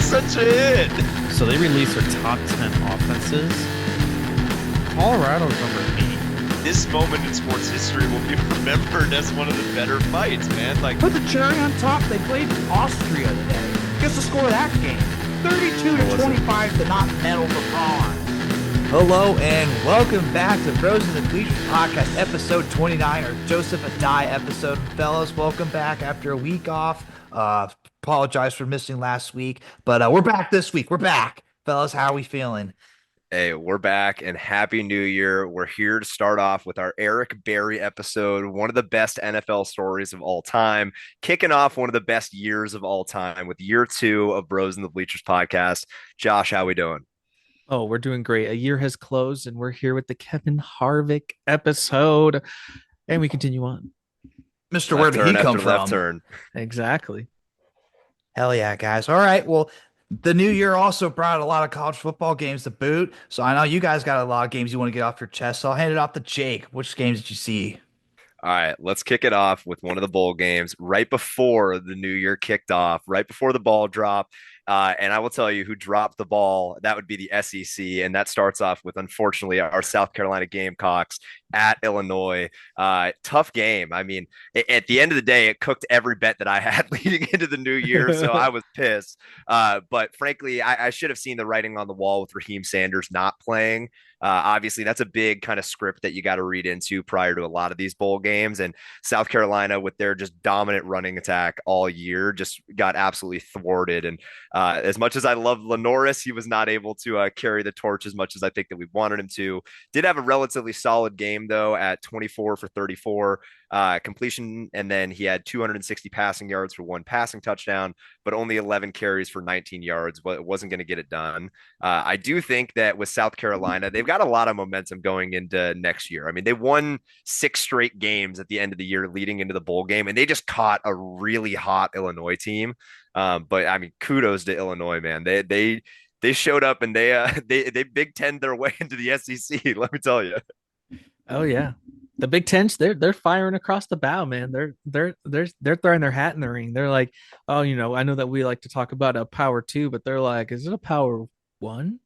such a hit. So they released their top 10 offenses. Colorado's number 8. This moment in sports history will be remembered as one of the better fights, man. Like, put the cherry on top. They played Austria today. Guess the score of that game: 32-25 to not medal for bronze. Hello and welcome back to Frozen the Bleachers podcast, episode 29, or Joseph Adai episode. Fellas, welcome back after a week off. Apologize for missing last week, but we're back this week. We're back, fellas. How are we feeling? hey, we're back and Happy New Year. We're here to start off with our Eric Berry episode, one of the best NFL stories of all time, kicking off one of the best years of all time with year 2 of Bros in the Bleachers podcast. Josh, how we doing? Oh, we're doing great. A year has closed, and we're here with the Kevin Harvick episode, and we continue on. Mr. Where did he come from? Left turn. Exactly. Hell yeah, guys. All right. Well, the new year also brought a lot of college football games to boot. So I know you guys got a lot of games you want to get off your chest. So I'll hand it off to Jake. Which games did you see? All right, let's kick it off with one of the bowl games right before the new year kicked off, right before the ball dropped. And I will tell you who dropped the ball. That would be the SEC. And that starts off with, unfortunately, our South Carolina Gamecocks at Illinois. Tough game. I mean, at the end of the day, it cooked every bet that I had leading into the new year. So I was pissed. But frankly, I should have seen the writing on the wall with Raheem Sanders not playing. Obviously, that's a big kind of script that you got to read into prior to a lot of these bowl games. And South Carolina, with their just dominant running attack all year, just got absolutely thwarted. And as much as I love Lenoris, he was not able to carry the torch as much as I think that we wanted him to. Did have a relatively solid game, though, at 24 for 34 completion. And then he had 260 passing yards for 1 passing touchdown, but only 11 carries for 19 yards. But it wasn't going to get it done. I do think that with South Carolina, they've got a lot of momentum going into next year. I mean, they won 6 straight games at the end of the year leading into the bowl game, and they just caught a really hot Illinois team. But I mean, kudos to Illinois, man. They showed up and they Big Ten their way into the SEC. Let me tell you. Oh yeah, the Big Ten's they're firing across the bow, man. They're throwing their hat in the ring. They're like, oh, I know that we like to talk about a power 2, but they're like, is it a power 1?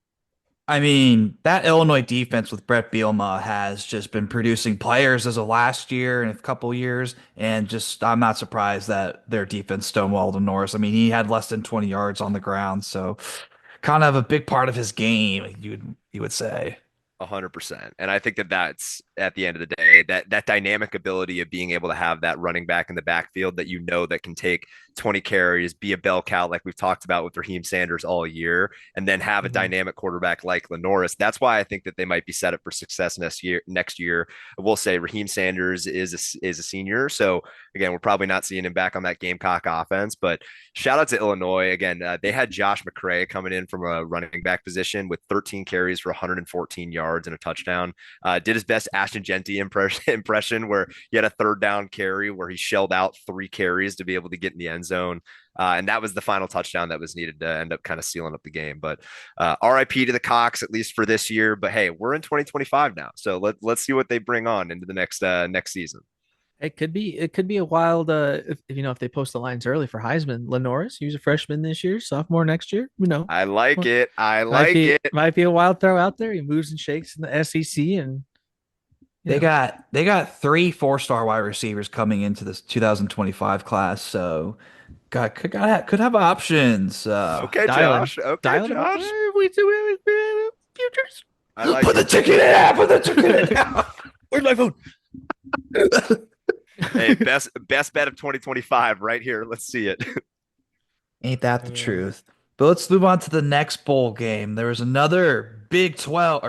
I mean, that Illinois defense with Brett Bielema has just been producing players as of last year and a couple years, and just I'm not surprised that their defense stonewalled Norris. I mean, he had less than 20 yards on the ground, so kind of a big part of his game, you would say. 100%. And I think that that's at the end of the day, that dynamic ability of being able to have that running back in the backfield that that can take 20 carries, be a bell cow like we've talked about with Raheem Sanders all year, and then have a dynamic quarterback like Lenoris. That's why I think that they might be set up for success next year. I will say Raheem Sanders is a senior, so again, we're probably not seeing him back on that Gamecock offense. But shout out to Illinois again. They had Josh McCray coming in from a running back position with 13 carries for 114 yards and a touchdown. Did his best Ashton Genty impression where he had a 3rd down carry where he shelled out 3 carries to be able to get in the end zone. And that was the final touchdown that was needed to end up kind of sealing up the game. But RIP to the Cox, at least for this year. But hey, we're in 2025 now. So let's see what they bring on into the next season. It could be a wild if they post the lines early for Heisman. Lenoris, he was a freshman this year, sophomore next year. I like it. It. Might be a wild throw out there. He moves and shakes in the SEC, and they got 3 4-star wide receivers coming into this 2025 class, so could have options. Okay, Josh. Okay, Josh. We futures. I like Put the ticket in. Put the ticket in. Where's my phone? Hey, best bet of 2025 right here. Let's see it. Ain't that the truth? But let's move on to the next bowl game. There was another Big 10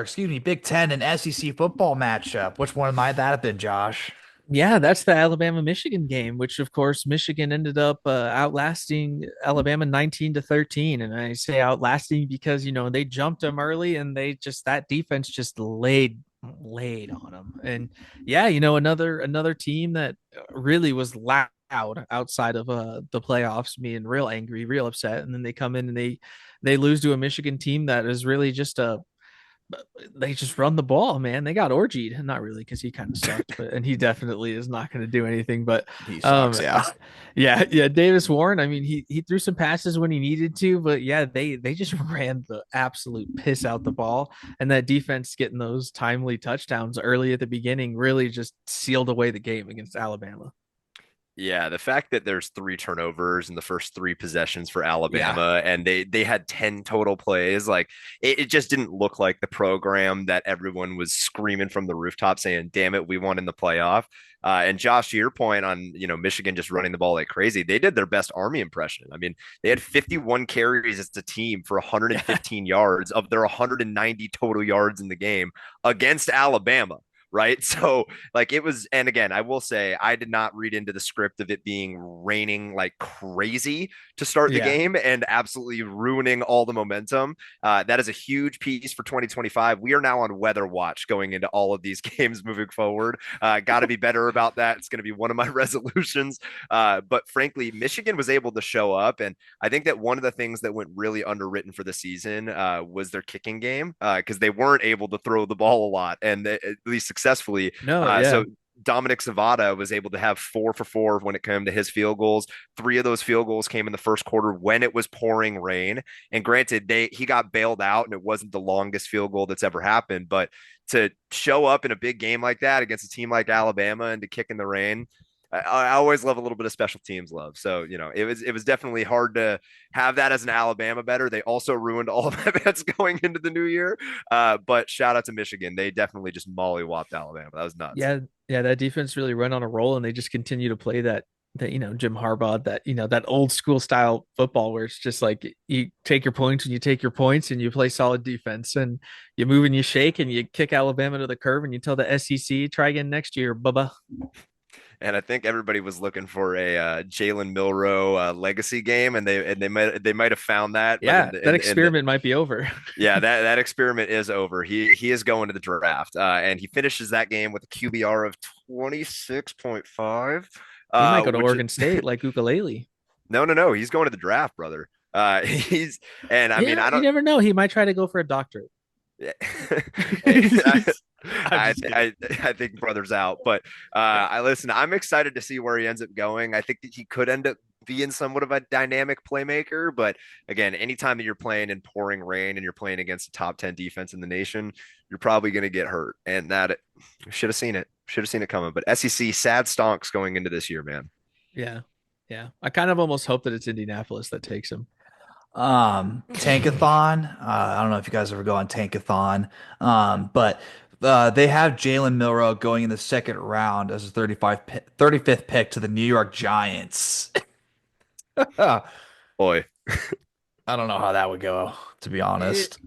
and SEC football matchup. Which one might that have been, Josh? Yeah, that's the Alabama-Michigan game, which of course Michigan ended up outlasting Alabama 19-13. And I say outlasting because they jumped them early, and that defense just laid on them. And yeah, another team that really was loud outside of the playoffs, being real angry, real upset, and then they come in and they lose to a Michigan team that is really just a they just run the ball, man. They got orgied. Not really, because he kind of sucked, but and he definitely is not going to do anything. But He sucks. um, Yeah. yeah. Davis Warren. I mean, he threw some passes when he needed to, but yeah, they just ran the absolute piss out the ball, and that defense getting those timely touchdowns early at the beginning really just sealed away the game against Alabama. Yeah, the fact that there's three turnovers in the first three possessions for Yeah. Alabama and they had 10 total plays, like it just didn't look like the program that everyone was screaming from the rooftop saying, damn it, we won in the playoff. And Josh, to your point on, Michigan just running the ball like crazy, they did their best Army impression. I mean, they had 51 carries as a team for Yeah. 115 yards of their 190 total yards in the game against Alabama. Right. So like it was, and again, I will say I did not read into the script of it being raining like crazy to start the Yeah. game and absolutely ruining all the momentum. That is a huge piece for 2025. We are now on weather watch going into all of these games moving forward. Got to be better about that. It's going to be one of my resolutions. But frankly, Michigan was able to show up. And I think that one of the things that went really underwritten for the season was their kicking game because they weren't able to throw the ball a lot and at least successfully. No. Yeah. So Dominic Zavada was able to have 4 for 4 when it came to his field goals. 3 of those field goals came in the first quarter when it was pouring rain. And granted, he got bailed out and it wasn't the longest field goal that's ever happened. But to show up in a big game like that against a team like Alabama and to kick in the rain, I always love a little bit of special teams love. So, it was definitely hard to have that as an Alabama better. They also ruined all of my bets going into the new year. But shout out to Michigan. They definitely just mollywopped Alabama. That was nuts. Yeah. Yeah. That defense really run on a roll, and they just continue to play that Jim Harbaugh, that old school style football where it's just like you take your points and you take your points and you play solid defense and you move and you shake and you kick Alabama to the curb and you tell the SEC try again next year, bubba. And I think everybody was looking for a Jalen Milrow legacy game, and they might have found that, but Yeah, that experiment might be over. yeah, that experiment is over. He is going to the draft, and he finishes that game with a QBR of 26.5. He might go to Which Oregon State like ukulele. no, he's going to the draft, brother. He's and I mean Yeah, I you don't. never know. He might try to go for a doctorate. I, I'm just kidding. I think brother's out, but I listen. I'm excited to see where he ends up going. I think that he could end up being somewhat of a dynamic playmaker, but again, anytime that you're playing in pouring rain and you're playing against a top 10 defense in the nation, you're probably going to get hurt, and that should have seen it. Should have seen it coming. But SEC sad stonks going into this year, man. Yeah. Yeah. I kind of almost hope that it's Indianapolis that takes him. Tankathon. I don't know if you guys ever go on Tankathon, but they have Jalen Milrow going in the second round as a 35th pick to the New York Giants. I Boy, don't know how that would go, to be It, honest.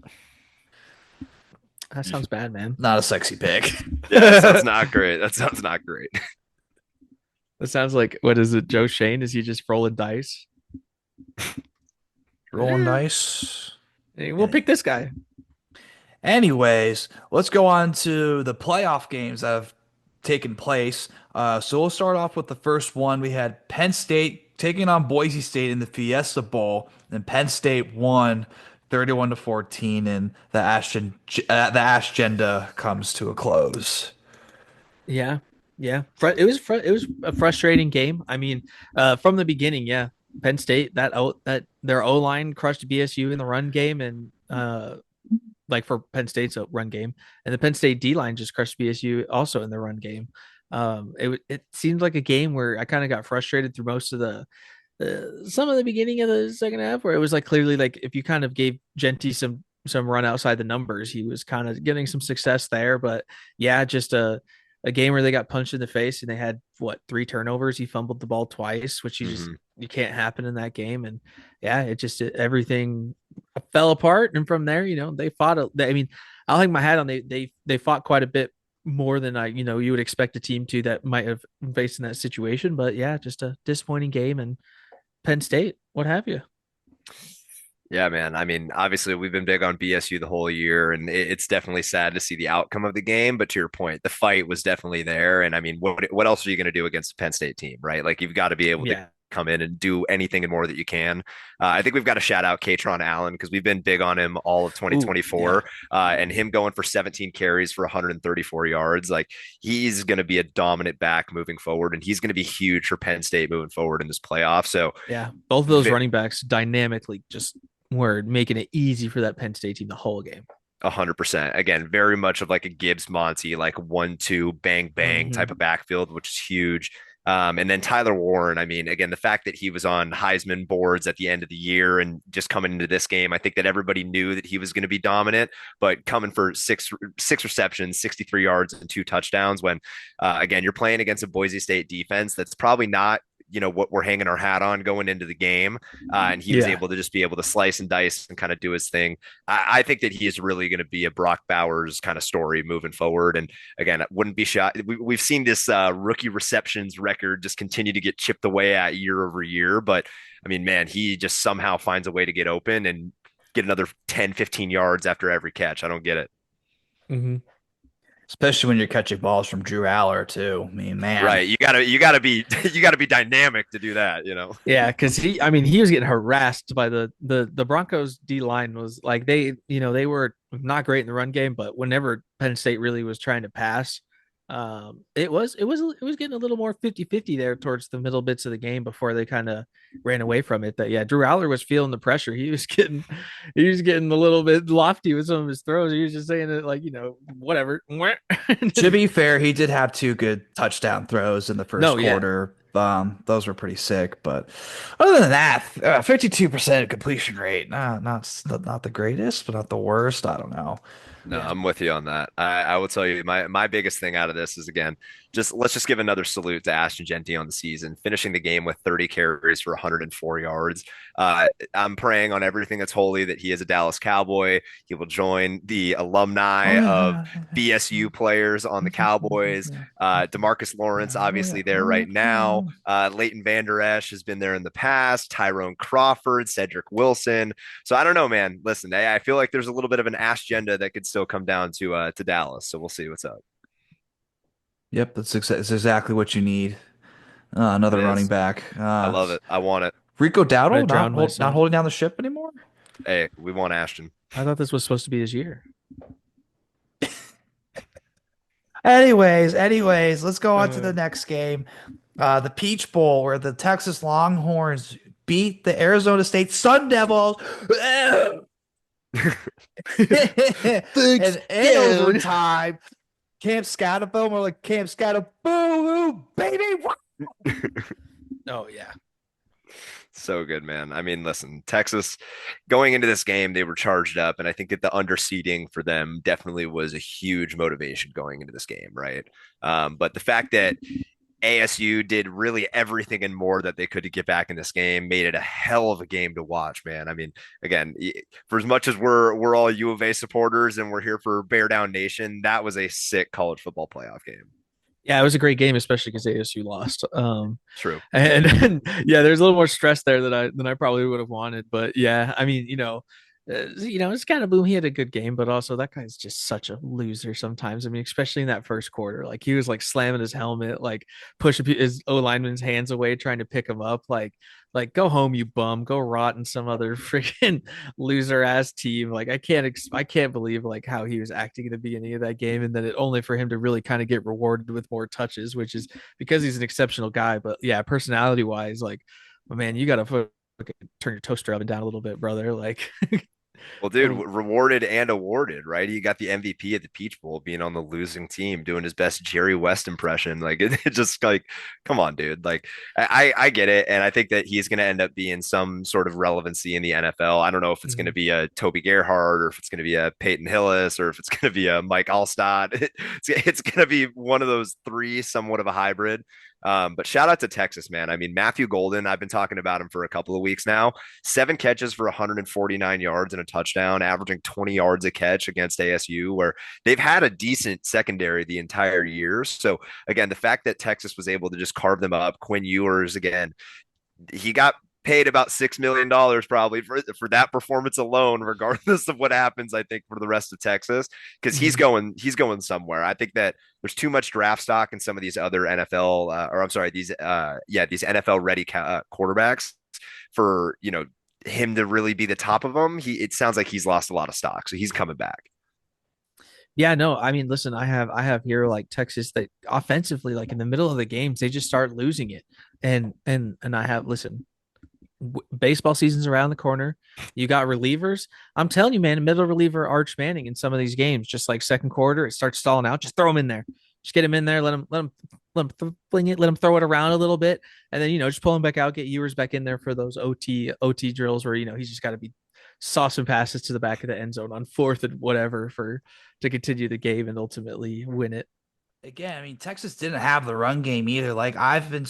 that sounds bad, man. Not a sexy pick. yeah, that sounds not great. That sounds not great. That sounds like, what is it, Joe Shane? Is he just rolling dice? Rolling dice. Hey, we'll pick this guy. Anyways, let's go on to the playoff games that have taken place. So we'll start off with the first one. We had Penn State taking on Boise State in the Fiesta Bowl, and Penn State won 31-14, and the Ashgenda comes to a close. Yeah. Yeah. It was a frustrating game. I mean, from the beginning, yeah. Penn State, that their O line crushed BSU in the run game, and like for Penn State's run game, and the Penn State D line just crushed BSU also in the run game. It seemed like a game where I kind of got frustrated through most of some of the beginning of the second half, where it was like clearly like if you kind of gave Genty some run outside the numbers, he was kind of getting some success there. But yeah, just a game where they got punched in the face and they had what, 3 turnovers. He fumbled the ball twice, which Mhm. you can't happen in that game. And yeah, everything fell apart. And from there, they fought. I mean, I'll hang my hat on they fought quite a bit more than you would expect a team to that might have been faced in that situation. But yeah, just a disappointing game. And Penn State, what have you? Yeah, man. I mean, obviously, we've been big on BSU the whole year, and it's definitely sad to see the outcome of the game. But to your point, the fight was definitely there. And I mean, what else are you going to do against a Penn State team, right? Like, you've got to be able to Yeah. come in and do anything and more that you can. I think we've got to shout out Katron Allen because we've been big on him all of Ooh, yeah. 2024, and him going for 17 carries for 134 yards. Like he's going to be a dominant back moving forward, and he's going to be huge for Penn State moving forward in this playoff. So, Yeah, both of those running backs dynamically just were making it easy for that Penn State team the whole game. 100%. Again, very much of like a Gibbs Monty, like 1-2 bang bang type of backfield, which is huge. And then Tyler Warren, I mean, again, the fact that he was on Heisman boards at the end of the year and just coming into this game, I think that everybody knew that he was going to be dominant, but coming for six receptions, 63 yards and 2 touchdowns when, again, you're playing against a Boise State defense that's probably not what we're hanging our hat on going into the game. And he was able to just be able to slice and dice and kind of do his thing. I think that he is really going to be a Brock Bowers kind of story moving forward. And again, it wouldn't be shot. We've seen this rookie receptions record just continue to get chipped away at year over year. But I mean, man, he just somehow finds a way to get open and get another 10, 15 yards after every catch. I don't get it. Mm-hmm. Especially when you're catching balls from Drew Aller too. I mean, man, right? You gotta be dynamic to do that, Yeah, because he was getting harassed by the Broncos D line was like they were not great in the run game, but whenever Penn State really was trying to pass, it was getting a little more 50-50 there towards the middle bits of the game before they kind of ran away from it. That Drew Aller was feeling the pressure. He was getting a little bit lofty with some of his throws. He was just saying it like, whatever. To be fair, he did have 2 good touchdown throws in the first quarter. Those were pretty sick, but other than that, 52% completion rate. Not the greatest, but not the worst. I don't know. No, I'm with you on that. I will tell you my biggest thing out of this is again, let's just give another salute to Ashton Genty on the season, finishing the game with 30 carries for 104 yards. I'm praying on everything that's holy that he is a Dallas Cowboy. He will join the alumni of BSU players on the Cowboys. Demarcus Lawrence, obviously there right now. Leighton Vander Esch has been there in the past. Tyrone Crawford, Cedric Wilson. So I don't know, man. Listen, I feel like there's a little bit of an agenda that could still come down to Dallas. So we'll see what's up. Yep, that's exactly what you need. Another running back. I love it. I want it. Rico Dowdle not holding down the ship anymore. Hey, we want Ashton. I thought this was supposed to be his year. Anyways, let's go on to the next game. The Peach Bowl, where the Texas Longhorns beat the Arizona State Sun Devils. and overtime. Camp Scatterville, more like Camp Scatterville, baby. Oh, yeah. So good, man. I mean, listen, Texas going into this game, they were charged up, and I think that the underseeding for them definitely was a huge motivation going into this game, right? But the fact that ASU did really everything and more that they could to get back in this game made it a hell of a game to watch, man. I mean, again, for as much as we're all U of A supporters and we're here for Bear Down Nation, that was a sick college football playoff game. Yeah, it was a great game, especially because ASU lost. True. And yeah, there's a little more stress there than I probably would have wanted. But yeah, I mean, it's kind of boom. He had a good game, but also that guy's just such a loser sometimes. I mean, especially in that first quarter, like he was like slamming his helmet, like pushing his O lineman's hands away, trying to pick him up. Like go home, you bum. Go rot in some other freaking loser ass team. Like I can't believe like how he was acting at the beginning of that game, and then it only for him to really kind of get rewarded with more touches, which is because he's an exceptional guy. But yeah, personality wise, like, man, you gotta turn your toaster up and down a little bit, brother. Like. Well, dude, rewarded and awarded, right? He got the MVP at the Peach Bowl, being on the losing team, doing his best Jerry West impression. Like, it just like, come on, dude. Like, I get it, and I think that he's going to end up being some sort of relevancy in the NFL. I don't know if it's going to be a Toby Gerhart or if it's going to be a Peyton Hillis or if it's going to be a Mike Allstott. It's going to be one of those three, somewhat of a hybrid. But shout out to Texas, man. I mean, Matthew Golden, I've been talking about him for a couple of weeks now. 7 catches for 149 yards and a touchdown, averaging 20 yards a catch against ASU, where they've had a decent secondary the entire year. So again, the fact that Texas was able to just carve them up, Quinn Ewers, again, he got paid about $6 million probably for that performance alone, regardless of what happens. I think for the rest of Texas, because Mhm. he's going somewhere. I think that there's too much draft stock in some of these other NFL or I'm sorry, these NFL ready quarterbacks for him to really be the top of them. It sounds like he's lost a lot of stock, so he's coming back. Yeah, no, I mean, listen, I have here like Texas that offensively, like in the middle of the games, they just start losing it. And I have listen, baseball season's around the corner. You got relievers. I'm telling you, man, middle reliever Arch Manning in some of these games, just like second quarter, it starts stalling out. Just throw him in there. Just get him in there. Let him fling it. Let him throw it around a little bit, and then just pull him back out. Get Ewers back in there for those OT drills where he's just got to be saucing passes to the back of the end zone on fourth and whatever for to continue the game and ultimately win it. Again, I mean, Texas didn't have the run game either. Like I've been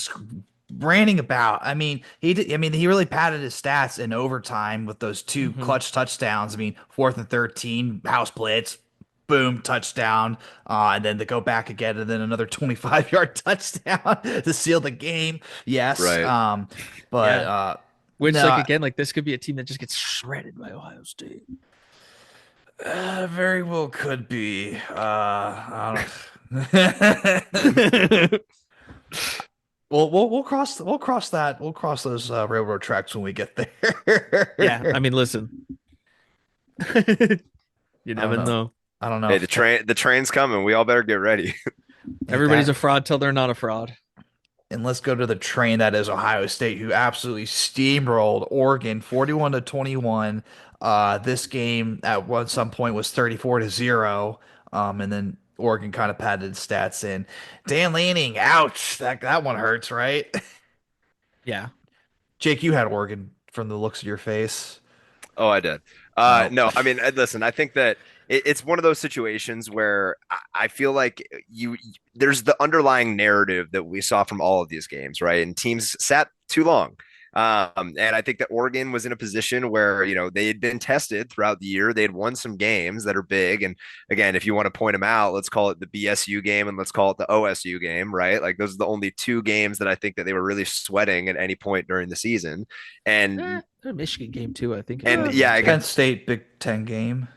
ranting about. I mean, he did. I mean, he really padded his stats in overtime with those two Mm-hmm. clutch touchdowns. I mean, 4th and 13, house blitz, boom, touchdown, and then they go back again, and then another 25-yard touchdown to seal the game. Yes, Right. but Yeah, which like no, again, like this could be a team that just gets shredded by Ohio State. very well could be. I don't. We'll cross those railroad tracks when we get Yeah, I there. mean, listen, you I don't never know. know. I don't know Hey, if tech the train's coming. We all better get ready. if Everybody's that a fraud till they're not a fraud. and let's go to the train that is Ohio State, who absolutely steamrolled Oregon 41-21. This game at some point was 34-0. And then Oregon kind of padded stats in. Dan Lanning, ouch, that one hurts, right? Yeah, Jake, you had Oregon from the looks of your face. Oh, I did. Oh, No, I mean, listen, I think that it's one of those situations where I feel like there's the underlying narrative that we saw from all of these games, right? And teams sat too long. And I think that Oregon was in a position where, they had been tested throughout the year. They had won some games that are big. And again, if you want to point them out, let's call it the BSU game and let's call it the OSU game, right? Like those are the only two games that I think that they were really sweating at any point during the season. And a Michigan game too. I think if you and want to yeah, mention Penn it. State Big Ten game,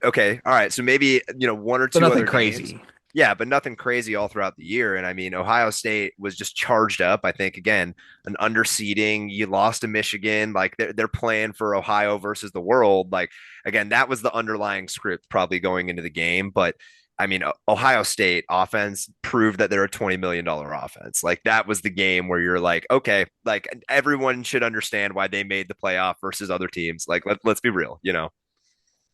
okay. All right. So maybe, one or but two nothing other games. crazy. Yeah, but nothing crazy all throughout the year. And I mean, Ohio State was just charged up. I think, again, an underseeding. You lost to Michigan. Like they're playing for Ohio versus the world. Like, again, that was the underlying script probably going into the game. But I mean, Ohio State offense proved that they're a $20 million offense. Like that was the game where you're like, okay, like everyone should understand why they made the playoff versus other teams. Like, let's be real.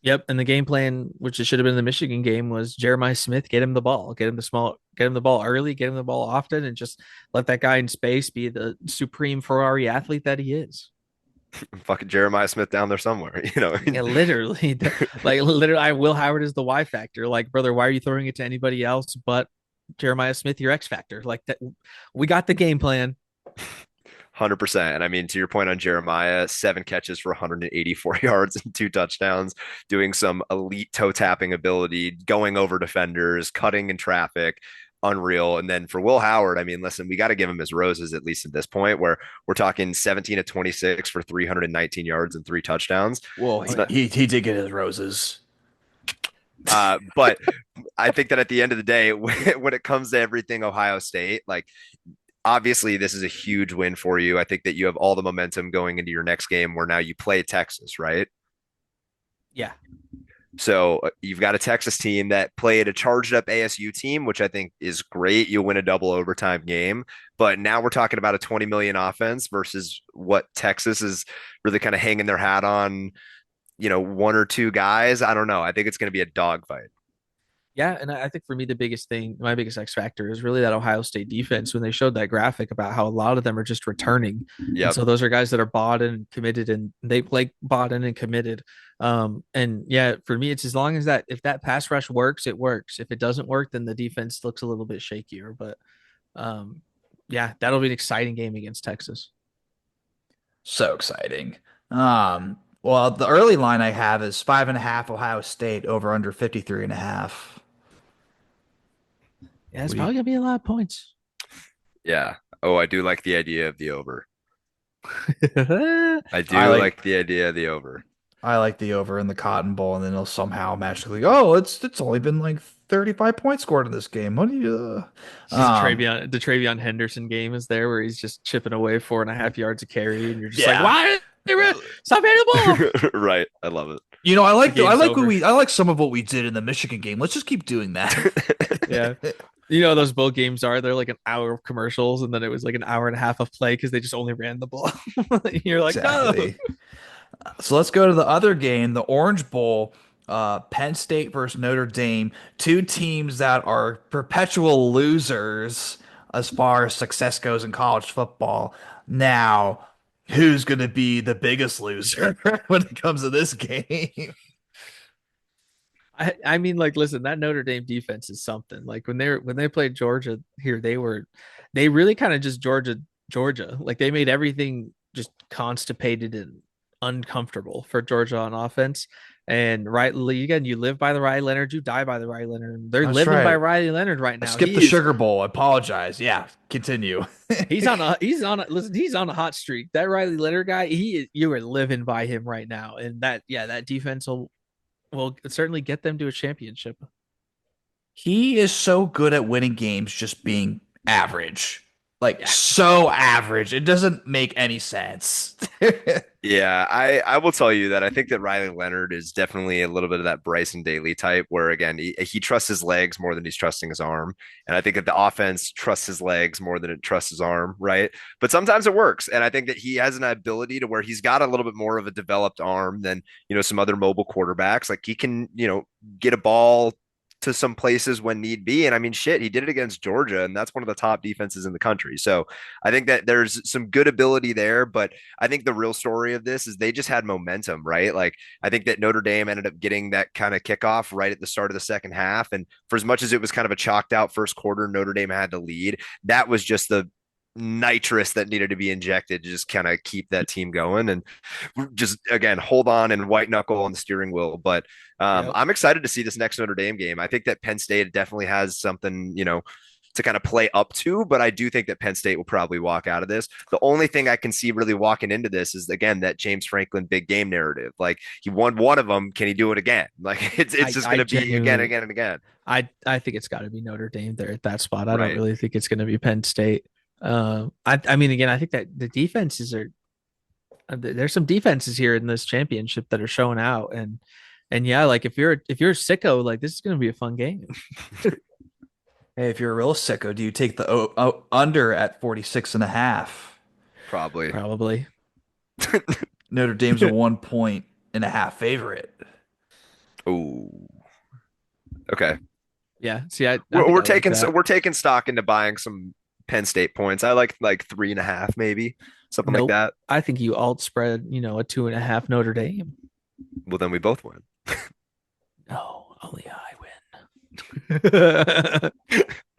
Yep, and the game plan, which it should have been the Michigan game, was Jeremiah Smith get him the ball, get him the ball early, get him the ball often, and just let that guy in space be the supreme Ferrari athlete that he is. Fucking Jeremiah Smith down there somewhere. Yeah, literally, like literally, I Will Howard is the Y factor. Like, brother, why are you throwing it to anybody else but Jeremiah Smith, your X factor? Like that, we got the game plan. 100%. And I mean, to your point on Jeremiah, 7 catches for 184 yards and 2 touchdowns, doing some elite toe tapping ability, going over defenders, cutting in traffic. Unreal. And then for Will Howard, I mean, listen, we got to give him his roses at least at this point, where we're talking 17 to 26 for 319 yards and 3 touchdowns. Well, Oh he, yeah, he he did get his roses. But I think that at the end of the day, when it comes to everything Ohio State, like obviously this is a huge win for you. I think that you have all the momentum going into your next game where now you play Texas, right? yeah, So you've got a Texas team that played a charged up ASU team, which I think is great. You'll win a double overtime game. But now we're talking about a 20 million offense versus what Texas is really kind of hanging their hat on, one or two guys. I don't know. I think it's going to be a dogfight. yeah. And I think for me, the biggest thing, my biggest X factor is really that Ohio State defense when they showed that graphic about how a lot of them are just returning. And Yep. so those are guys that are bought in and committed and they like bought in and committed. And yeah, for me, it's as long as that, if that pass rush works, it works. If it doesn't work, then the defense looks a little bit shakier. But um, yeah, that'll be an exciting game against Texas. So exciting. Well, the early line I have is 5.5 Ohio State over under 53.5. Yeah, it's What do you probably gonna be a lot of points. Yeah. Oh, I do like the idea of the over. I I do like like the idea of the over. I like the over in the Cotton Bowl, and then it'll somehow magically go, oh, it's only been like 35 points scored in this game. What do you Just the Travion Henderson game is there where he's just chipping away 4.5 yards of carry, and you're just like, yeah. why? Stop hitting the ball. Right. I love it. You know, The game's over. I like some of what we did in the Michigan game. Let's just keep doing that. Yeah. You know those bowl games are they're like an hour of commercials and then it was like an hour and a half of play because they just only ran the ball. You're like, no. Exactly. So let's go to the other game, the Orange Bowl, Penn State versus Notre Dame, two teams that are perpetual losers as far as success goes in college football. Now, who's going to be the biggest loser when it comes to this game? I mean, like, listen, that Notre Dame defense is something. Like when they played Georgia here, they really kind of just Georgia. Like they made everything just constipated and uncomfortable for Georgia on offense. And again, you live by the Riley Leonard, you die by the Riley Leonard. They're That's living by right. Riley Leonard right I now. skipped the Sugar Bowl. I apologize. Yeah, continue. He's on a hot streak. That Riley Leonard guy, you are living by him right now. And that defense will certainly get them to a championship. He is so good at winning games just being average. Like Yeah. so average. It doesn't make any sense. Yeah, I will tell you that I think that Riley Leonard is definitely a little bit of that Bryson Daly type, where again he trusts his legs more than he's trusting his arm, and I think that the offense trusts his legs more than it trusts his arm, right? But sometimes it works, and I think that he has an ability to where he's got a little bit more of a developed arm than some other mobile quarterbacks. Like he can get a ball to some places when need be. And I mean, shit, he did it against Georgia, and that's one of the top defenses in the country. So I think that there's some good ability there. But I think the real story of this is they just had momentum, right? Like I think that Notre Dame ended up getting that kind of kickoff right at the start of the second half. And for as much as it was kind of a chalked out first quarter, Notre Dame had to lead. That was just the nitrous that needed to be injected to just kind of keep that team going and just again hold on and white knuckle on the steering wheel. But Yep. I'm excited to see this next Notre Dame game. I think that Penn State definitely has something to kind of play up to, but I do think that Penn State will probably walk out of this. The only thing I can see really walking into this is again that James Franklin big game narrative. Like he won one of them, can he do it again? Like it's just going to be again, again, and again. I think it's got to be Notre Dame there at that spot. I don't Right. really think it's going to be Penn State. I mean, again, I think that the defenses are there's some defenses here in this championship that are showing out, and yeah, like if you're a sicko, like this is going to be a fun game. Hey, if you're a real sicko, do you take the under at 46.5? Probably. Probably. Notre Dame's a 1.5 favorite. Oh. Okay. Yeah. See, I We're, think we're I like taking that. we're taking stock into buying some Penn State points. I like 3.5, maybe something like Nope. that. I think you alt spread, a 2.5 Notre Dame. Well, then we both win. No, only I win.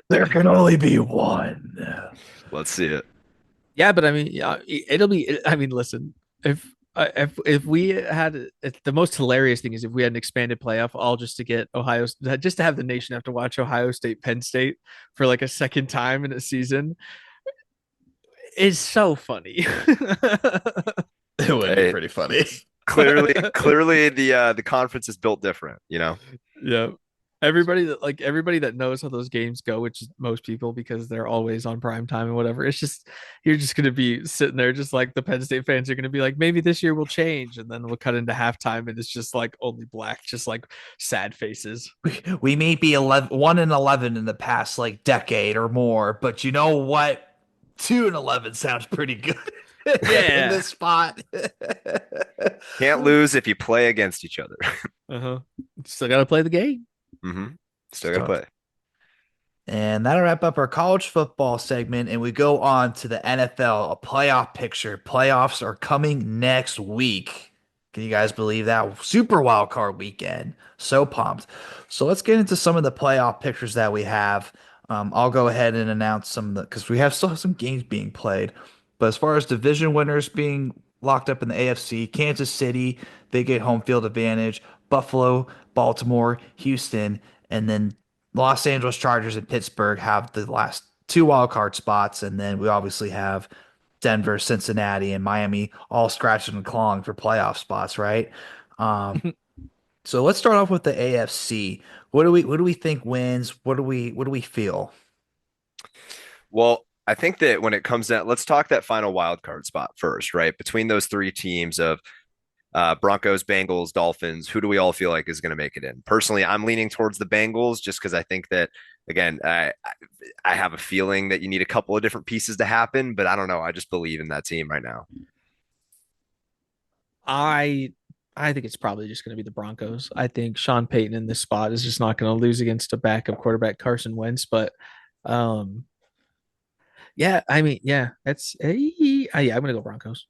There can only be one. Let's see it. Yeah, but I mean, yeah, it'll be. I mean, listen, if we had the most hilarious thing is if we had an expanded playoff, all just to get just to have the nation have to watch Ohio State, Penn State for like a second time in a season is so funny. It would be Hey, pretty funny. clearly the conference is built different, Yeah. Everybody that knows how those games go, which is most people because they're always on prime time and whatever. It's just you're just gonna be sitting there just like the Penn State fans are gonna be like, maybe this year will change, and then we'll cut into halftime and it's just like only black, just like sad faces. We may be 1-11 in the past like decade or more, but you know what? 2-11 sounds pretty good in Yeah. this spot. Can't lose if you play against each other. Uh-huh. Still gotta play the game. Mm-hmm. Still gotta play. And that'll wrap up our college football segment. And we go on to the NFL, a playoff picture. Playoffs are coming next week. Can you guys believe that? Super wild card weekend. So pumped. So let's get into some of the playoff pictures that we have. I'll go ahead and announce some of the because we have still have some games being played. But as far as division winners being locked up in the AFC, Kansas City, they get home field advantage. Buffalo, Baltimore, Houston, and then Los Angeles Chargers and Pittsburgh have the last two wild card spots, and then we obviously have Denver, Cincinnati, and Miami all scratching and clawing for playoff spots, right? Um, so let's start off with the AFC. What do we think wins? What do we feel? Well, I think that when it comes down, let's talk that final wild card spot first, right? Between those three teams of Broncos, Bengals, Dolphins, who do we all feel like is going to make it in? Personally, I'm leaning towards the Bengals just because I think that, again, I have a feeling that you need a couple of different pieces to happen, but I don't know. I just believe in that team right now. I I think it's probably just going to be the Broncos. I think Sean Payton in this spot is just not going to lose against a backup quarterback Carson Wentz. But um, yeah, I mean, yeah, yeah, I'm going to go Broncos.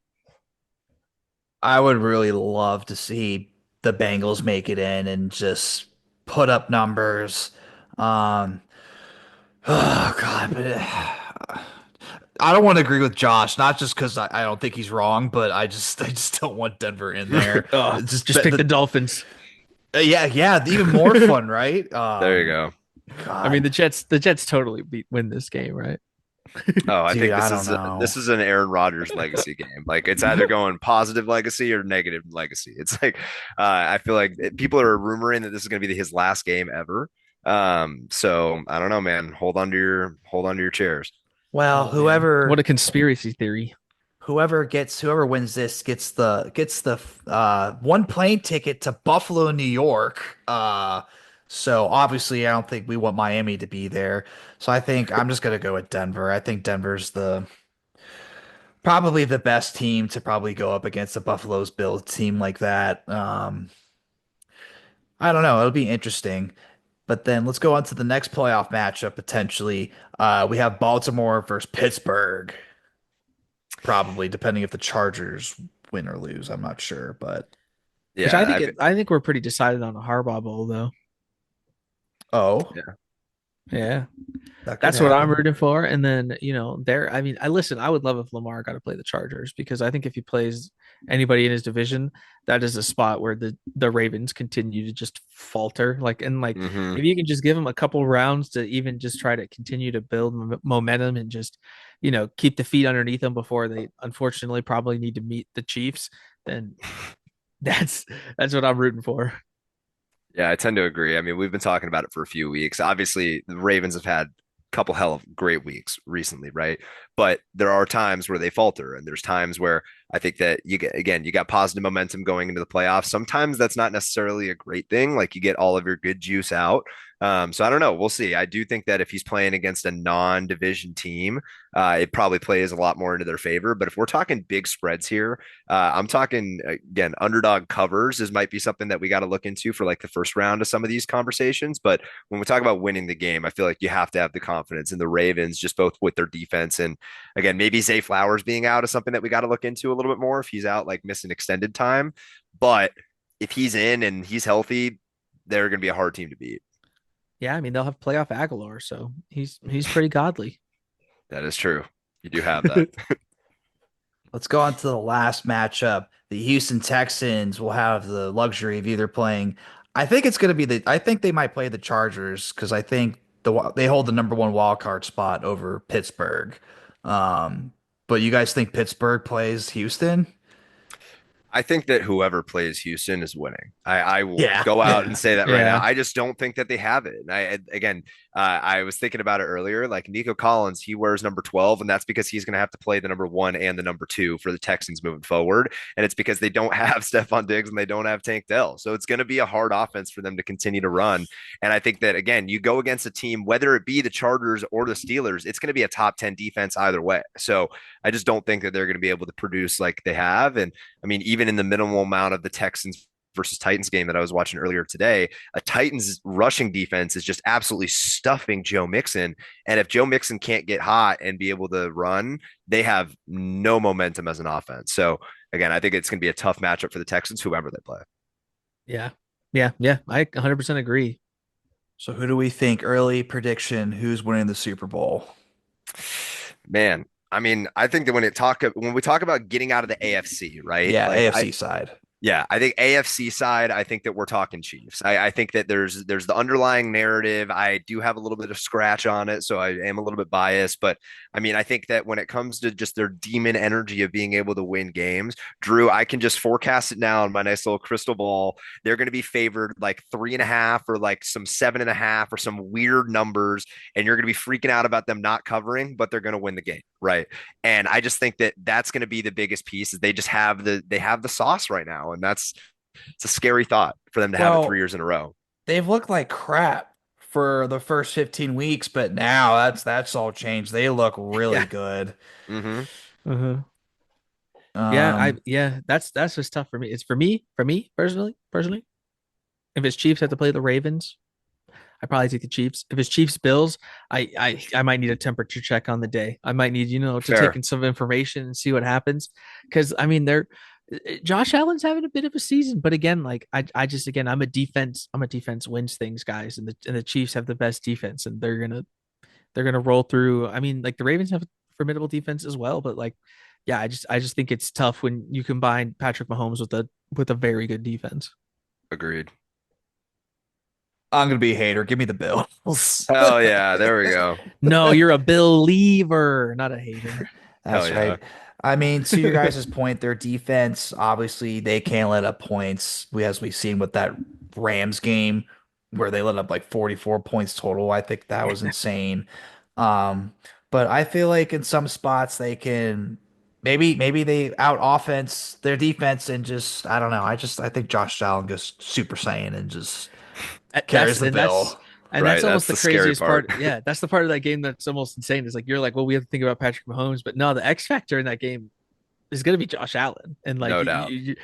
I would really love to see the Bengals make it in and just put up numbers. Um, oh God, but I don't want to agree with Josh, not just because I don't think he's wrong, but I just don't want Denver in there. Oh, It's just just pick the the Dolphins. yeah, even more fun, right? There you go. I mean, God, the Jets totally win this game, right? Oh, I dude, think I this don't is know. this is an Aaron Rodgers legacy game. Like it's either going positive legacy or negative legacy. It's like I feel like people are rumoring that this is going to be his last game ever. So I don't know, man. Hold on to your chairs. Well, Oh man, what whoever a conspiracy theory! whoever wins this gets the one plane ticket to Buffalo, New York. So obviously I don't think we want Miami to be there. So I think I'm just gonna go with Denver. I think Denver's the probably the best team to probably go up against the Buffalo's Bills team like that. I don't know. It'll be interesting. But then let's go on to the next playoff matchup potentially. We have Baltimore versus Pittsburgh. Probably, depending if the Chargers win or lose. I'm not sure, but Which I Yeah, think I think we're pretty decided on a Harbaugh Bowl, though. oh, yeah. Yeah. that could That's what I'm happen. rooting for. And then, there, I mean, I would love if Lamar got to play the Chargers because I think if he plays anybody in his division, that is a spot where the Ravens continue to just falter. Like hmm if you can just give them a couple rounds to even just try to continue to build momentum and just, keep the feet underneath them before they unfortunately probably need to meet the Chiefs, then that's that's what I'm rooting for. Yeah, I tend to agree. I mean, we've been talking about it for a few weeks. Obviously, the Ravens have had a couple hell of great weeks recently, right? But there are times where they falter, and there's times where I think that you got positive momentum going into the playoffs. Sometimes that's not necessarily a great thing. Like you get all of your good juice out. So I don't know. We'll see. I do think that if he's playing against a non-division team, it probably plays a lot more into their favor. But if we're talking big spreads here, I'm talking again, underdog covers is might be something that we got to look into for like the first round of some of these conversations. But when we talk about winning the game, I feel like you have to have the confidence in the Ravens, just both with their defense and again, maybe Zay Flowers being out is something that we got to look into a little bit more if he's out like missing extended time. But if he's in and he's healthy, they're going to be a hard team to beat. Yeah, I mean they'll have playoff Aguilar, so he's pretty godly. That is true. You do have that. Let's go on to the last matchup. The Houston Texans will have the luxury of either playing. I think it's going to be I think they might play the Chargers because I think they hold the number one wild card spot over Pittsburgh. Um, but you guys think Pittsburgh plays Houston? I think that whoever plays Houston is winning. I will Yeah, go out and yeah. say that right now. Yeah. I just don't think that they have it. And I was thinking about it earlier. Like Nico Collins, he wears number 12, and that's because he's going to have to play the number 1 and the number 2 for the Texans moving forward. And it's because they don't have Stephon Diggs and they don't have Tank Dell. So it's going to be a hard offense for them to continue to run. And I think that again, you go against a team, whether it be the Chargers or the Steelers, it's going to be a top 10 defense either way. So I just don't think that they're going to be able to produce like they have. And I mean, even in the minimal amount of the Texans versus Titans game that I was watching earlier today, a Titans rushing defense is just absolutely stuffing Joe Mixon. And if Joe Mixon can't get hot and be able to run, they have no momentum as an offense. So again, I think it's going to be a tough matchup for the Texans, whoever they play. Yeah. Yeah. Yeah. I 100% agree. So who do we think? Early prediction: who's winning the Super Bowl? Man, I mean, I think that when we talk about getting out of the AFC, right? Yeah, Like AFC side. Yeah, I think AFC side, I think that we're talking Chiefs. I think that there's the underlying narrative. I do have a little bit of scratch on it, so I am a little bit biased. But I mean, I think that when it comes to just their demon energy of being able to win games, Drew, I can just forecast it now in my nice little crystal ball. They're going to be favored like 3.5 or like some 7.5 or some weird numbers, and you're going to be freaking out about them not covering, but they're going to win the game, right? And I just think that that's going to be the biggest piece is they have the sauce right now, and that's it's a scary thought for them to have it three Well, years in a row. they've looked like crap for the first 15 weeks, but now that's all changed. They look really Yeah. good. Mm-hmm. Uh-huh. Um, That's just tough for me. It's for me personally. If it's Chiefs have to play the Ravens, I probably take the Chiefs. If it's Chiefs Bills, I might need a temperature check on the day. I might need to take Fair. in some information and see what happens. Because I mean, they're Josh Allen's having a bit of a season, but again, like I just again I'm a defense wins things, guys, and the Chiefs have the best defense, and they're gonna roll through. I mean, like the Ravens have a formidable defense as well, but like, yeah, I just think it's tough when you combine Patrick Mahomes with a very good defense. Agreed. I'm gonna be a hater. Give me the Bills. Hell yeah. There we go. No, you're a believer, not a hater. Hell That's yeah. right. I mean, to your guys' point, their defense, obviously, they can't let up points. As we've seen with that Rams game where they let up like 44 points total. I think that was insane. Um, but I feel like in some spots they can maybe they out offense their defense and just I don't know. I think Josh Allen goes Super Saiyan and just That's carries the and that's bill. and Right. that's almost That's the the scary craziest part. part. Yeah, that's the part of that game that's almost insane. It's like you're like, well, we have to think about Patrick Mahomes, but no, the X factor in that game is going to be Josh Allen, and like No doubt. you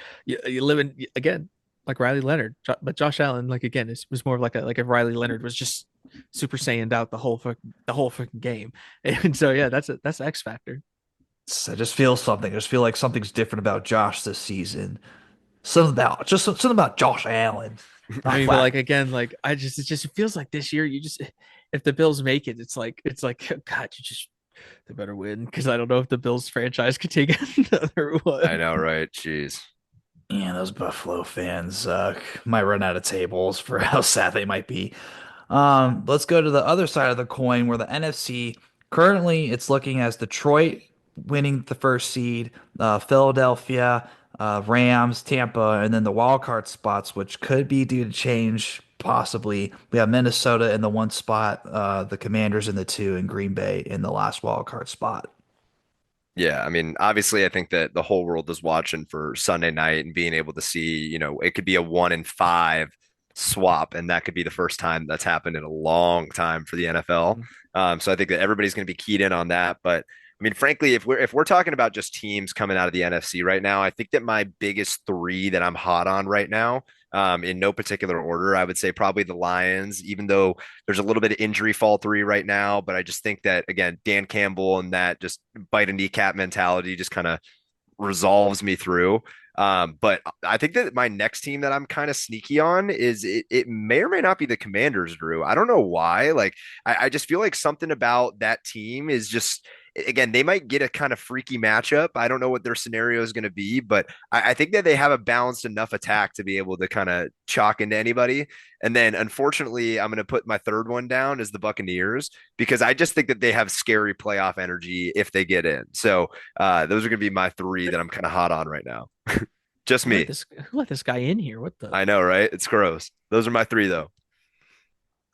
live in again like Riley Leonard, but Josh Allen like again it was more of like if Riley Leonard was just Super Saiyan out the whole fucking game, and so yeah, that's X factor. I just feel something. I just feel like something's different about Josh this season. Something about Josh Allen. I Not mean, but like flat. again, like it feels like this year you just if the Bills make it, it's like God, you just they better win because I don't know if the Bills franchise could take another I one. know, right? Jeez. Yeah, those Buffalo fans might run out of tables for how sad they might be. Let's go to the other side of the coin where the NFC currently it's looking as Detroit winning the first seed, Philadelphia, Rams, Tampa, and then the wild card spots, which could be due to change possibly. We have Minnesota in the one spot, the Commanders in the two, and Green Bay in the last wild card spot. Yeah, I mean, obviously, I think that the whole world is watching for Sunday night and being able to see, it could be a 1-5 swap, and that could be the first time that's happened in a long time for the NFL. So I think that everybody's going to be keyed in on that. But I mean, frankly, if we're talking about just teams coming out of the NFC right now, I think that my biggest three that I'm hot on right now, in no particular order, I would say probably the Lions, even though there's a little bit of injury fall three right now, but I just think that again, Dan Campbell and that just bite a kneecap mentality just kind of resolves me through. But I think that my next team that I'm kind of sneaky on is it may or may not be the Commanders, Drew. I don't know why. Like I just feel like something about that team is just again, they might get a kind of freaky matchup. I don't know what their scenario is going to be, but I think that they have a balanced enough attack to be able to kind of chalk into anybody. And then unfortunately, I'm going to put my third one down as the Buccaneers because I just think that they have scary playoff energy if they get in. So those are going to be my three that I'm kind of hot on right now. Just me. Who let this guy in here? What the I know, right? It's gross. Those are my three, though.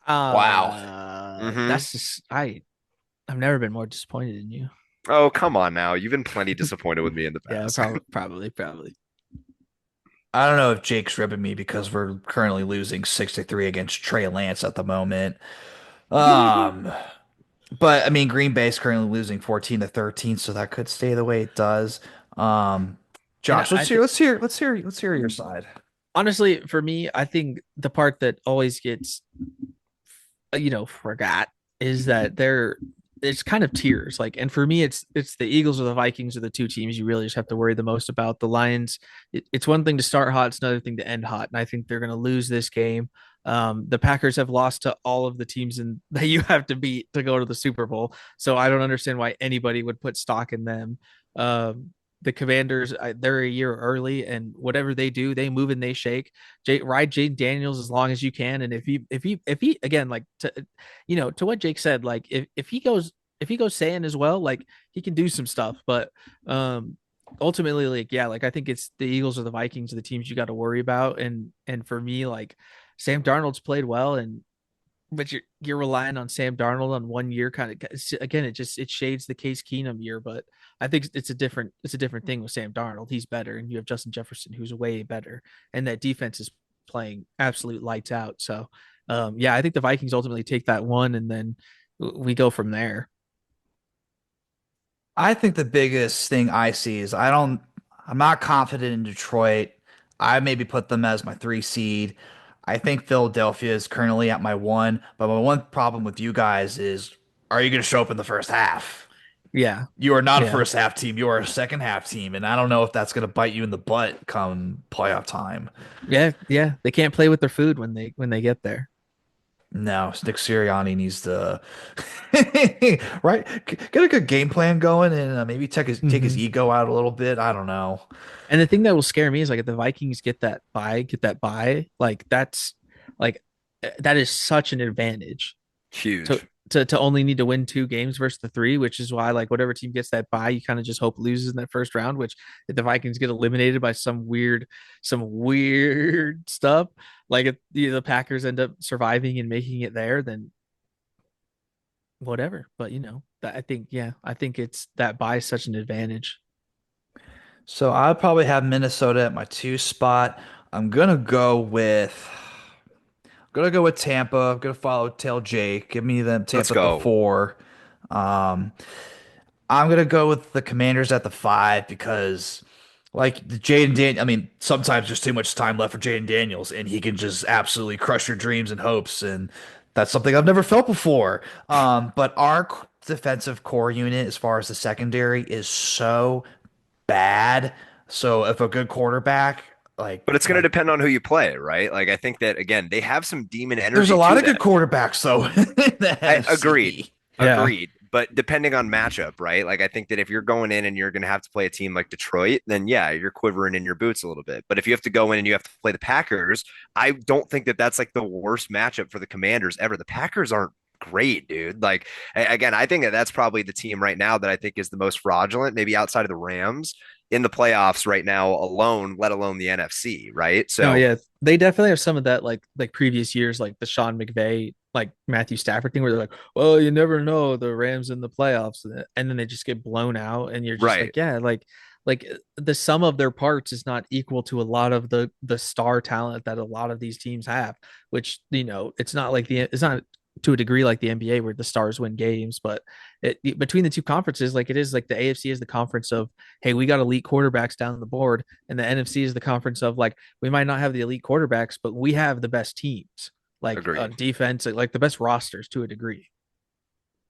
Wow. Hmm. that's just I've never been more disappointed in you. Oh, come on now. You've been plenty disappointed with me in the Yeah, past. probably. I don't know if Jake's ribbing me because we're currently losing 6-3 against Trey Lance at the moment. Um, but I mean, Green Bay's currently losing 14-13, so that could stay the way it does. Um, And Josh, I think let's hear your side. honestly, for me, I think the part that always gets forgot is that it's kind of tiers. Like, and for me, it's the Eagles or the Vikings are the two teams you really just have to worry the most about. The Lions, it's one thing to start hot, it's another thing to end hot, and I think they're going to lose this game. The Packers have lost to all of the teams that you have to beat to go to the Super Bowl, so I don't understand why anybody would put stock in them. Um, the Commanders, they're a year early, and whatever they do, they move and they shake. Ride Jade Daniels as long as you can, and if he again, like, to what Jake said, like if he goes Saiyan as well, like he can do some stuff, but ultimately, like, yeah, like I think it's the Eagles or the Vikings are the teams you got to worry about, and for me, like Sam Darnold's played well, and but you're relying on Sam Darnold on 1 year, kind of, again, it shades the Case Keenum year, but I think it's a different thing with Sam Darnold. He's better, and you have Justin Jefferson, who's way better, and that defense is playing absolute lights out. So, yeah, I think the Vikings ultimately take that one, and then we go from there. I think the biggest thing I see is I'm not confident in Detroit. I maybe put them as my 3 seed. I think Philadelphia is currently at my 1, but my one problem with you guys is, are you going to show up in the first half? Yeah, You are not a yeah, first half team. You are a second half team, and I don't know if that's going to bite you in the butt come playoff time. yeah, yeah. They can't play with their food when they get there. No, Nick Sirianni needs to right, get a good game plan going, and maybe take his Hmm. ego out a little bit. I don't know. And the thing that will scare me is like if the Vikings get that bye, like like that is such an advantage to Huge. to only need to win 2 games versus the three, which is why like whatever team gets that bye, you kind of just hope loses in that first round. Which if the Vikings get eliminated by some weird stuff, like if the Packers end up surviving and making it there, then whatever. But that, I think, yeah, I think it's that bye is such an advantage. So I'd probably have Minnesota at my 2 spot. I'm gonna go with Tampa. I'm gonna follow Tail Jake. Give me them Let's Tampa at the go. 4. Um, I'm gonna go with the Commanders at the 5 because, like, the Jaden Dan. I mean, sometimes there's too much time left for Jaden Daniels, and he can just absolutely crush your dreams and hopes, and that's something I've never felt before. But our defensive core unit, as far as the secondary, is so bad. So if a good quarterback, like But it's going to like depend on who you play, right? Like I think that again, they have some demon there's a energy lot to of good them. quarterbacks though in the I agreed. NFC. Yeah. Agreed. But depending on matchup, right? Like I think that if you're going in and you're going to have to play a team like Detroit, then yeah, you're quivering in your boots a little bit. But if you have to go in and you have to play the Packers, I don't think that that's like the worst matchup for the Commanders ever. The Packers aren't great, dude. Like again, I think that that's probably the team right now that I think is the most fraudulent, maybe outside of the Rams in the playoffs right now alone, let alone the NFC, right? No, So yeah, they definitely have some of that, like previous years, like the Sean McVay, like Matthew Stafford thing, where they're like, "Well, you never know the Rams in the playoffs," and then they just get blown out, and you're just right. like, yeah, like the sum of their parts is not equal to a lot of the star talent that a lot of these teams have, which it's not to a degree like the NBA where the stars win games, but between the two conferences, like it is like the AFC is the conference of, hey, we got elite quarterbacks down the board, and the NFC is the conference of, like, we might not have the elite quarterbacks, but we have the best teams, like Agreed. defense, like the best rosters to a degree.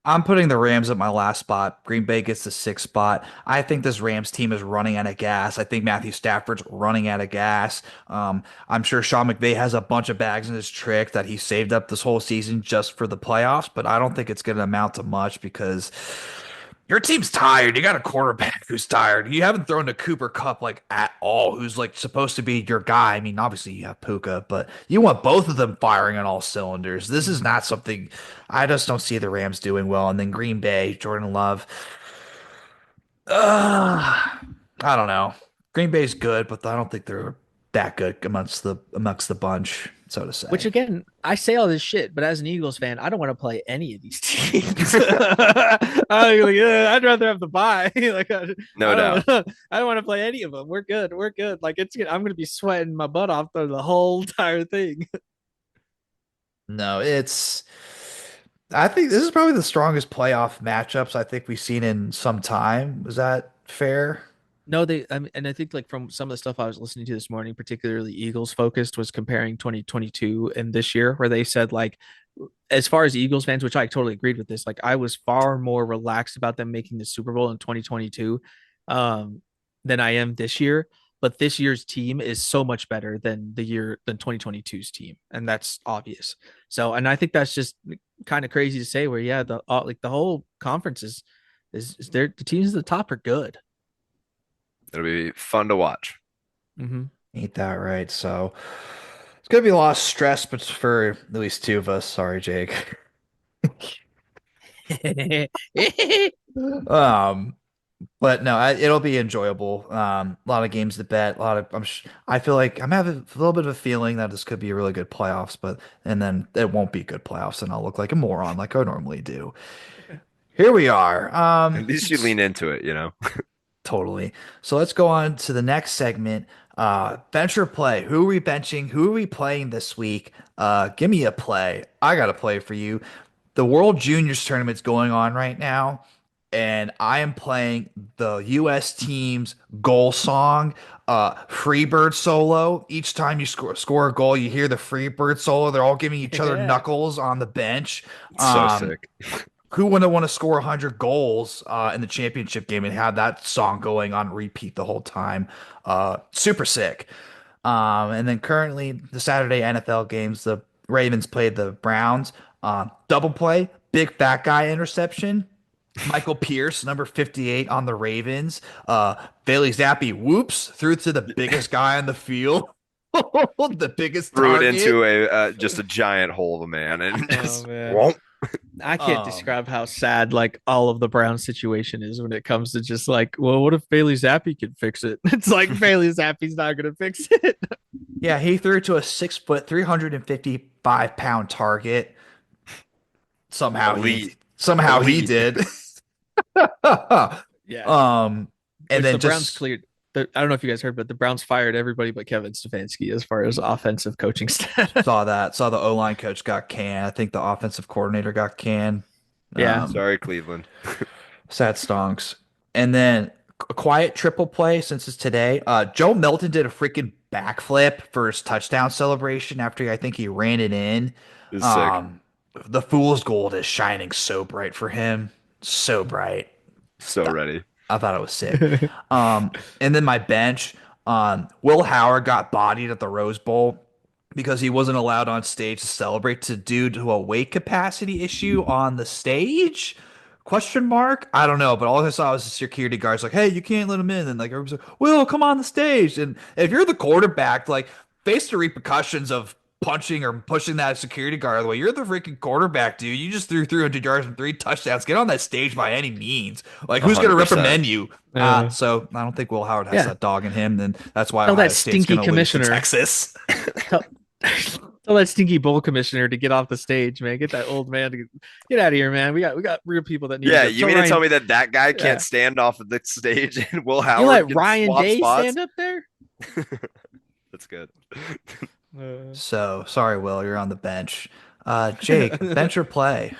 I'm putting the Rams at my last spot. Green Bay gets the 6th spot. I think this Rams team is running out of gas. I think Matthew Stafford's running out of gas. I'm sure Sean McVay has a bunch of bags in his trick that he saved up this whole season just for the playoffs, but I don't think it's going to amount to much because your team's tired. You got a quarterback who's tired. You haven't thrown to Cooper Cup like at all, who's like supposed to be your guy. I mean, obviously you have Puka, but you want both of them firing on all cylinders. This is not something I just don't see the Rams doing well. And then Green Bay, Jordan Love. I don't know. Green Bay's good, but I don't think they're that good amongst the bunch, so to Which say. again, I say all this shit, but as an Eagles fan, I don't want to play any of these teams. I'd rather have the bye. like No doubt. I don't want to play any of them. We're good. We're good. Like I'm gonna be sweating my butt off the whole entire thing. No, I think this is probably the strongest playoff matchups I think we've seen in some time. Is that fair? No, and I think like from some of the stuff I was listening to this morning, particularly Eagles focused, was comparing 2022 and this year, where they said like, as far as Eagles fans, which I totally agreed with this, like I was far more relaxed about them making the Super Bowl in 2022, um, than I am this year. But this year's team is so much better than 2022's team, and that's obvious. So, and I think that's just kind of crazy to say. Where yeah, the whole conference is the teams at the top are good. It'll be fun to watch. Mm-hmm. Ain't that right? So it's gonna be a lot of stress, but for at least two of us. Sorry, Jake. Um, but no, it'll be enjoyable. A lot of games to bet. A lot of I feel like I'm having a little bit of a feeling that this could be a really good playoffs, but and then it won't be good playoffs, and I'll look like a moron like I normally do. Here we are. At least you lean into it, you know? Totally. So let's go on to the next segment. Venture play. Who are we benching? Who are we playing this week? Give me a play. I got a play for you. The World Juniors tournament's going on right now, and I am playing the U.S. team's goal song, Freebird solo. Each time you score a goal, you hear the Freebird solo. They're all giving each other Yeah. knuckles on the bench. It's so Um, sick. who wouldn't want to score 100 goals in the championship game and have that song going on repeat the whole time? Super sick. And then currently the Saturday NFL games, the Ravens played the Browns. Double play, big fat guy interception. Michael Pierce, number 58 on the Ravens. Bailey Zappi whoops through to the biggest guy on the field. The biggest Threw it target. into a just a giant hole of a man and Oh just man. won't. I can't Um, describe how sad like all of the Brown situation is when it comes to just like, well, what if Bailey Zappi could fix it? It's like Bailey Zappi's not gonna fix it. yeah, he threw it to a 6 foot, 355 pound target. Elite. Somehow he Elite. did. Yeah. um, and Which then the Browns just cleared. I don't know if you guys heard, but the Browns fired everybody but Kevin Stefanski as far as offensive coaching staff. saw the O line coach got canned. I think the offensive coordinator got canned. Yeah. Sorry, Cleveland. Sad stonks. And then a quiet triple play since it's today. Joe Milton did a freaking backflip for his touchdown celebration after I think he ran it in. It's sick. Um, the fool's gold is shining so bright for him, so bright. So ready. I thought it was sick. And then my bench, Will Howard got bodied at the Rose Bowl because he wasn't allowed on stage to celebrate due to a weight capacity issue on the stage. Question mark? I don't know, but all I saw was the security guards like, "Hey, you can't let him in." And like everyone's like, "Will, come on the stage." And if you're the quarterback, like face the repercussions of punching or pushing that security guard out of the way. You're the freaking quarterback, dude. You just threw 300 yards and 3 touchdowns. Get on that stage by any means. Like, who's going to 100%. reprimand you? Uh, So I don't think Will Howard has yeah. that dog in him. Then that's why Tell Ohio that State's stinky going to lose to commissioner. Texas. Tell, tell that stinky bowl commissioner to get off the stage, man. Get that old man to get out of here, man. We got real people that need Yeah, to go. you Tell mean to Ryan, tell me that that guy yeah. can't stand off of the stage and Will You Howard let can Ryan swap Day spots? stand up there? That's good. So sorry, Will, you're on the bench. Jake, bench or play?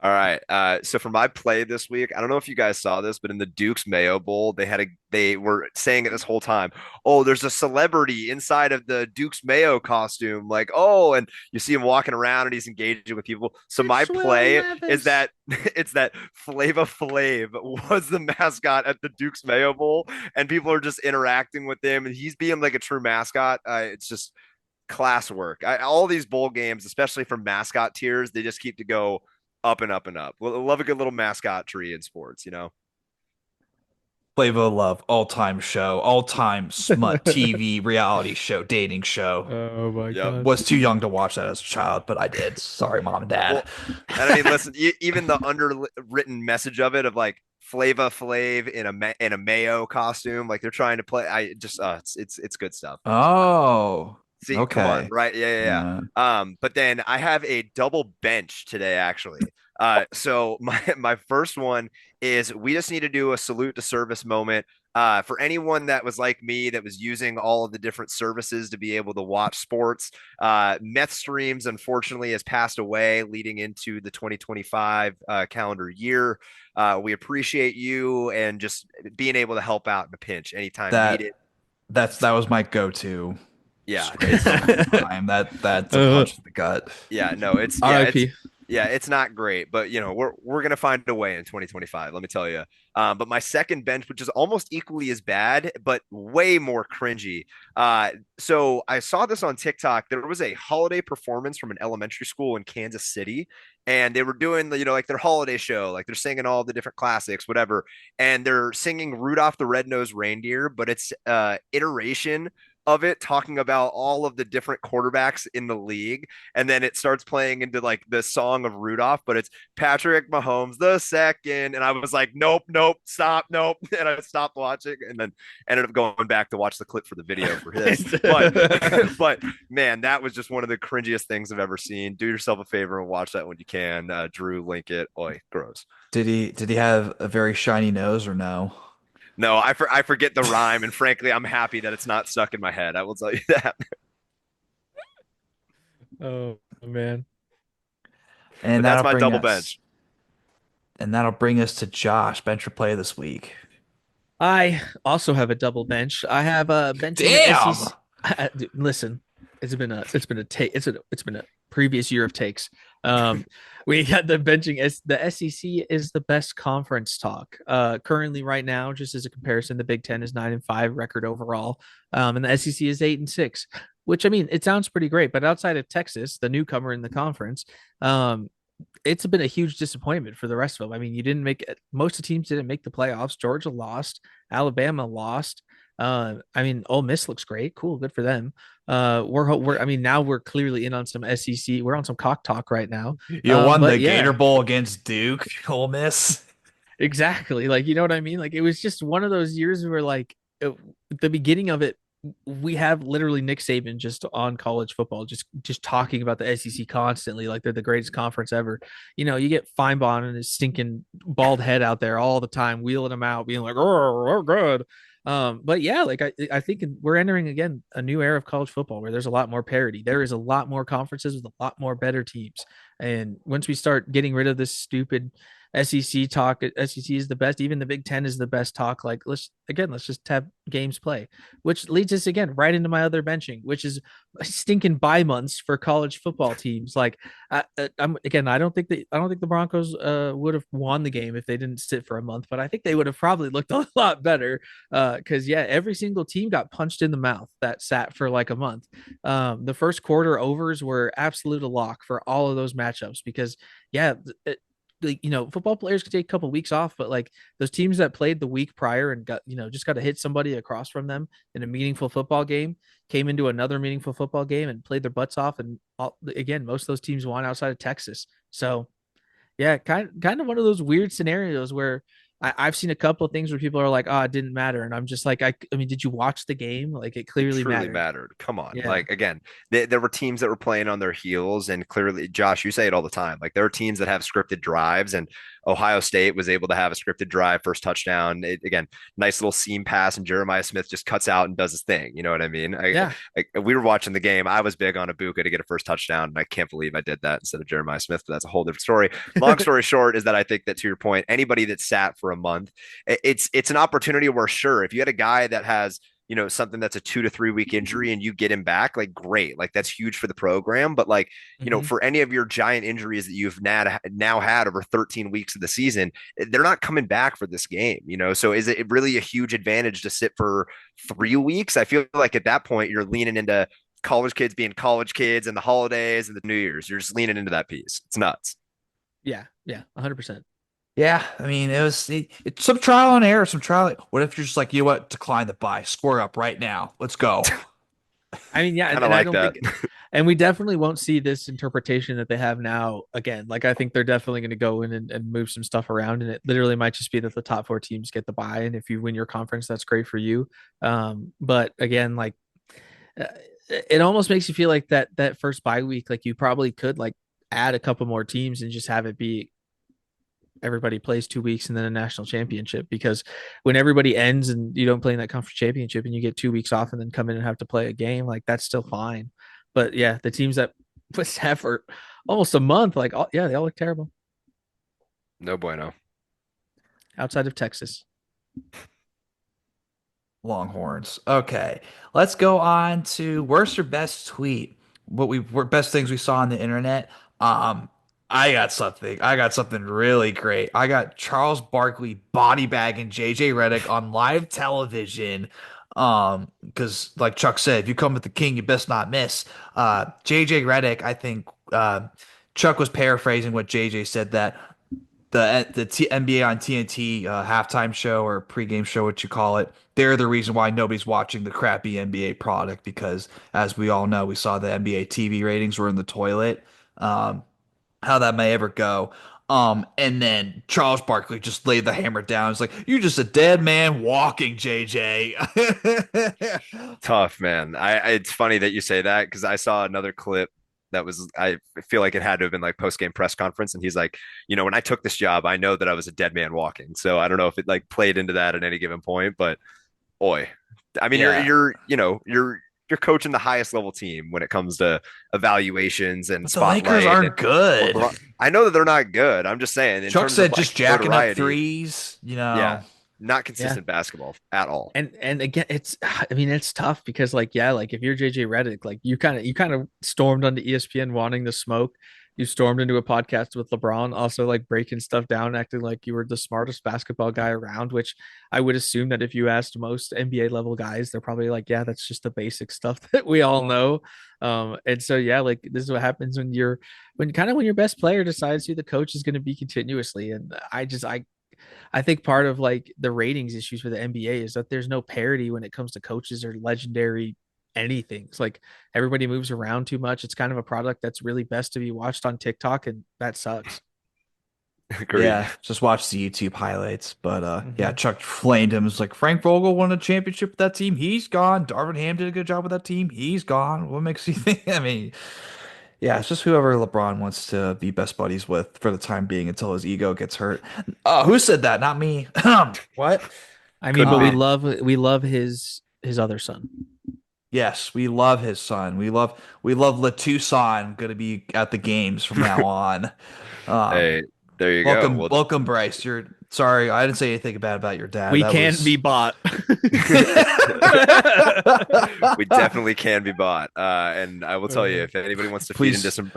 All right. So for my play this week, I don't know if you guys saw this, but in the Duke's Mayo Bowl, they were saying it this whole time. Oh, there's a celebrity inside of the Duke's Mayo costume. Like, oh, and you see him walking around and he's engaging with people. So my It's Will play Levis. is that it's that Flava Flav was the mascot at the Duke's Mayo Bowl, and people are just interacting with him, and he's being like a true mascot. It's just class work. All these bowl games, especially for mascot tiers, they just keep to go up and up and up. Well, love a good little mascot tree in sports, you know? Flavor of Love, all-time show, all-time smut TV reality show, dating show. Oh my Yep. god. Was too young to watch that as a child, but I did. Sorry, mom and dad. Well, and I mean, listen, even the underwritten message of it of like Flava Flav in a Mayo costume, like they're trying to play. I just it's good stuff. Oh, See, come on, okay. right? Yeah. But then I have a double bench today, actually. So my first one is we just need to do a salute to service moment. For anyone that was like me, that was using all of the different services to be able to watch sports. Meth Streams, unfortunately, has passed away leading into the 2025 calendar year. We appreciate you and just being able to help out in a pinch anytime That needed. that was my go-to. Yeah. Straight from time. That's a punch in the gut. Yeah, no, it's R.I.P. Yeah, it's not great, but we're gonna find a way in 2025. Let me tell you. But my second bench, which is almost equally as bad, but way more cringy. So I saw this on TikTok. There was a holiday performance from an elementary school in Kansas City, and they were doing like their holiday show, like they're singing all the different classics, whatever, and they're singing Rudolph the Red-Nosed Reindeer, but it's iteration of it talking about all of the different quarterbacks in the league, and then it starts playing into like the song of Rudolph, but it's Patrick Mahomes the second, and I was like, nope, nope, stop, nope, and I stopped watching, and then ended up going back to watch the clip for the video for this. But but man, that was just one of the cringiest things I've ever seen. Do yourself a favor and watch that when you can. Drew, link it. Oi, gross. Did he have a very shiny nose or no? No, I forget the rhyme, and frankly, I'm happy that it's not stuck in my head. I will tell you that. Oh man. And But that's that'll my bring double us bench. and that'll bring us to Josh, bench or play this week. I also have a double bench. I have a bench in the Damn. SEC. Listen, it's been a previous year of takes. Um, we got the benching. The SEC is the best conference talk. Currently, right now, just as a comparison, the Big Ten is 9-5 record overall, and the SEC is 8-6. Which I mean, it sounds pretty great, but outside of Texas, the newcomer in the conference, um, it's been a huge disappointment for the rest of them. I mean, you didn't make it. Most of the teams didn't make the playoffs. Georgia lost. Alabama lost. I mean, Ole Miss looks great. Cool, good for them. I mean, now we're clearly in on some SEC. We're on some cock talk right now. You won But the yeah, Gator Bowl against Duke, Ole Miss. exactly. Like, you know what I mean? Like, it was just one of those years where, like, the beginning of it, we have literally Nick Saban just on college football, just talking about the SEC constantly, like they're the greatest conference ever. You know, you get Feinbaum and his stinking bald head out there all the time, wheeling him out, being like, "Oh, we're good." But yeah, like I think we're entering again a new era of college football where there's a lot more parity. There is a lot more conferences with a lot more better teams, and once we start getting rid of this stupid SEC talk, SEC is the best. Even the Big Ten is the best talk. Like let's just have games play, which leads us again right into my other benching, which is stinking bye months for college football teams. Like I'm again, I don't think the Broncos would have won the game if they didn't sit for a month, but I think they would have probably looked a lot better because yeah, every single team got punched in the mouth that sat for like a month. The first quarter overs were absolute a lock for all of those matchups because yeah, like football players could take a couple of weeks off, but like those teams that played the week prior and got just got to hit somebody across from them in a meaningful football game, came into another meaningful football game and played their butts off, and again most of those teams won outside of Texas. So yeah, kind of one of those weird scenarios where I've seen a couple of things where people are like, oh, it didn't matter, and I'm just like, I mean, did you watch the game? Like it It clearly truly mattered. mattered. Come on. Yeah. Like again, there were teams that were playing on their heels, and clearly, Josh, you say it all the time. Like there are teams that have scripted drives, and Ohio State was able to have a scripted drive, first touchdown. Again, nice little seam pass, and Jeremiah Smith just cuts out and does his thing. You know what I mean? Yeah. We were watching the game. I was big on Ibuka to get a first touchdown, and I can't believe I did that instead of Jeremiah Smith. But that's a whole different story. Long story short is that I think that, to your point, anybody that sat for a month, it's an opportunity where, sure, if you had a guy that has something that's a 2 to 3 week injury and you get him back, like great, like that's huge for the program. But like, Mm-hmm. for any of your giant injuries that you've now had over 13 weeks of the season, they're not coming back for this game. So is it really a huge advantage to sit for 3 weeks? I feel like at that point you're leaning into college kids being college kids and the holidays and the New Year's. You're just leaning into that piece. It's nuts. Yeah. Yeah. 100%. Yeah, I mean, it's some trial and error, some trial. What if you're just like, you know what, decline the buy, square up right now, let's go. I mean, yeah, Kind of and I like don't that. think, and we definitely won't see this interpretation that they have now again. Like, I think they're definitely going to go in and move some stuff around, and it literally might just be that the top four teams get the buy, and if you win your conference, that's great for you. But again, like, uh, it almost makes you feel like that first bye week, like you probably could like add a couple more teams and just have it be everybody plays 2 weeks and then a national championship, because when everybody ends and you don't play in that conference championship and you get 2 weeks off and then come in and have to play a game, like that's still fine. But yeah, the teams that was have for almost a month, like yeah, they all look terrible No bueno. outside of Texas. Longhorns. Okay, let's go on to worst or best tweet. What we were best things we saw on the internet. Um, I got something. I got something really great. I got Charles Barkley body bagging JJ Redick on live television. Because like Chuck said, if you come with the king, you best not miss. JJ Redick, I think Chuck was paraphrasing what JJ said, that the NBA on TNT halftime show or pregame show, what you call it, they're the reason why nobody's watching the crappy NBA product, because as we all know, we saw the NBA TV ratings were in the toilet. Um, how that may ever go. And then Charles Barkley just laid the hammer down. It's like, you're just a dead man walking, JJ. Tough, man. It's funny that you say that because I saw another clip that was, I feel like it had to have been like post game press conference, and he's like, when I took this job, I know that I was a dead man walking. So I don't know if it like played into that at any given point, but boy, I mean, Yeah. you're coaching the highest level team when it comes to evaluations and But the Lakers spotlight. aren't good. I know that they're not good. I'm just saying, in Chuck terms of said like just jacking up notoriety, threes, yeah, not Yeah. consistent basketball at all. And again, I mean, it's tough because like, yeah, like if you're JJ Redick, like you kind of stormed onto ESPN wanting the smoke. You stormed into a podcast with LeBron, also like breaking stuff down, acting like you were the smartest basketball guy around, which I would assume that if you asked most NBA level guys, they're probably like, yeah, that's just the basic stuff that we all know. And so yeah, like this is what happens when when your best player decides who the coach is going to be continuously. And I think part of like the ratings issues for the NBA is that there's no parity when it comes to coaches or legendary anything. It's like everybody moves around too much. It's kind of a product that's really best to be watched on TikTok, and that sucks. Agreed. yeah, just watch the YouTube highlights. But yeah, Mhm. Chuck flamed him. It's like Frank Vogel won a championship with that team. He's gone. Darvin Ham did a good job with that team. He's gone. What makes you think? I mean, yeah, it's just whoever LeBron wants to be best buddies with for the time being until his ego gets hurt. Who said that? Not me. What? I mean, Couldn't but we be. love his other son. Yes, we love his son. We love Latuson. Going to be at the games from now on. Um, Hey, there you go. welcome, Well, welcome, Bryce. You're sorry, I didn't say anything bad about your dad. We That can't be was. bought. we definitely can be bought. And I will tell you, if anybody wants to feed into Please, some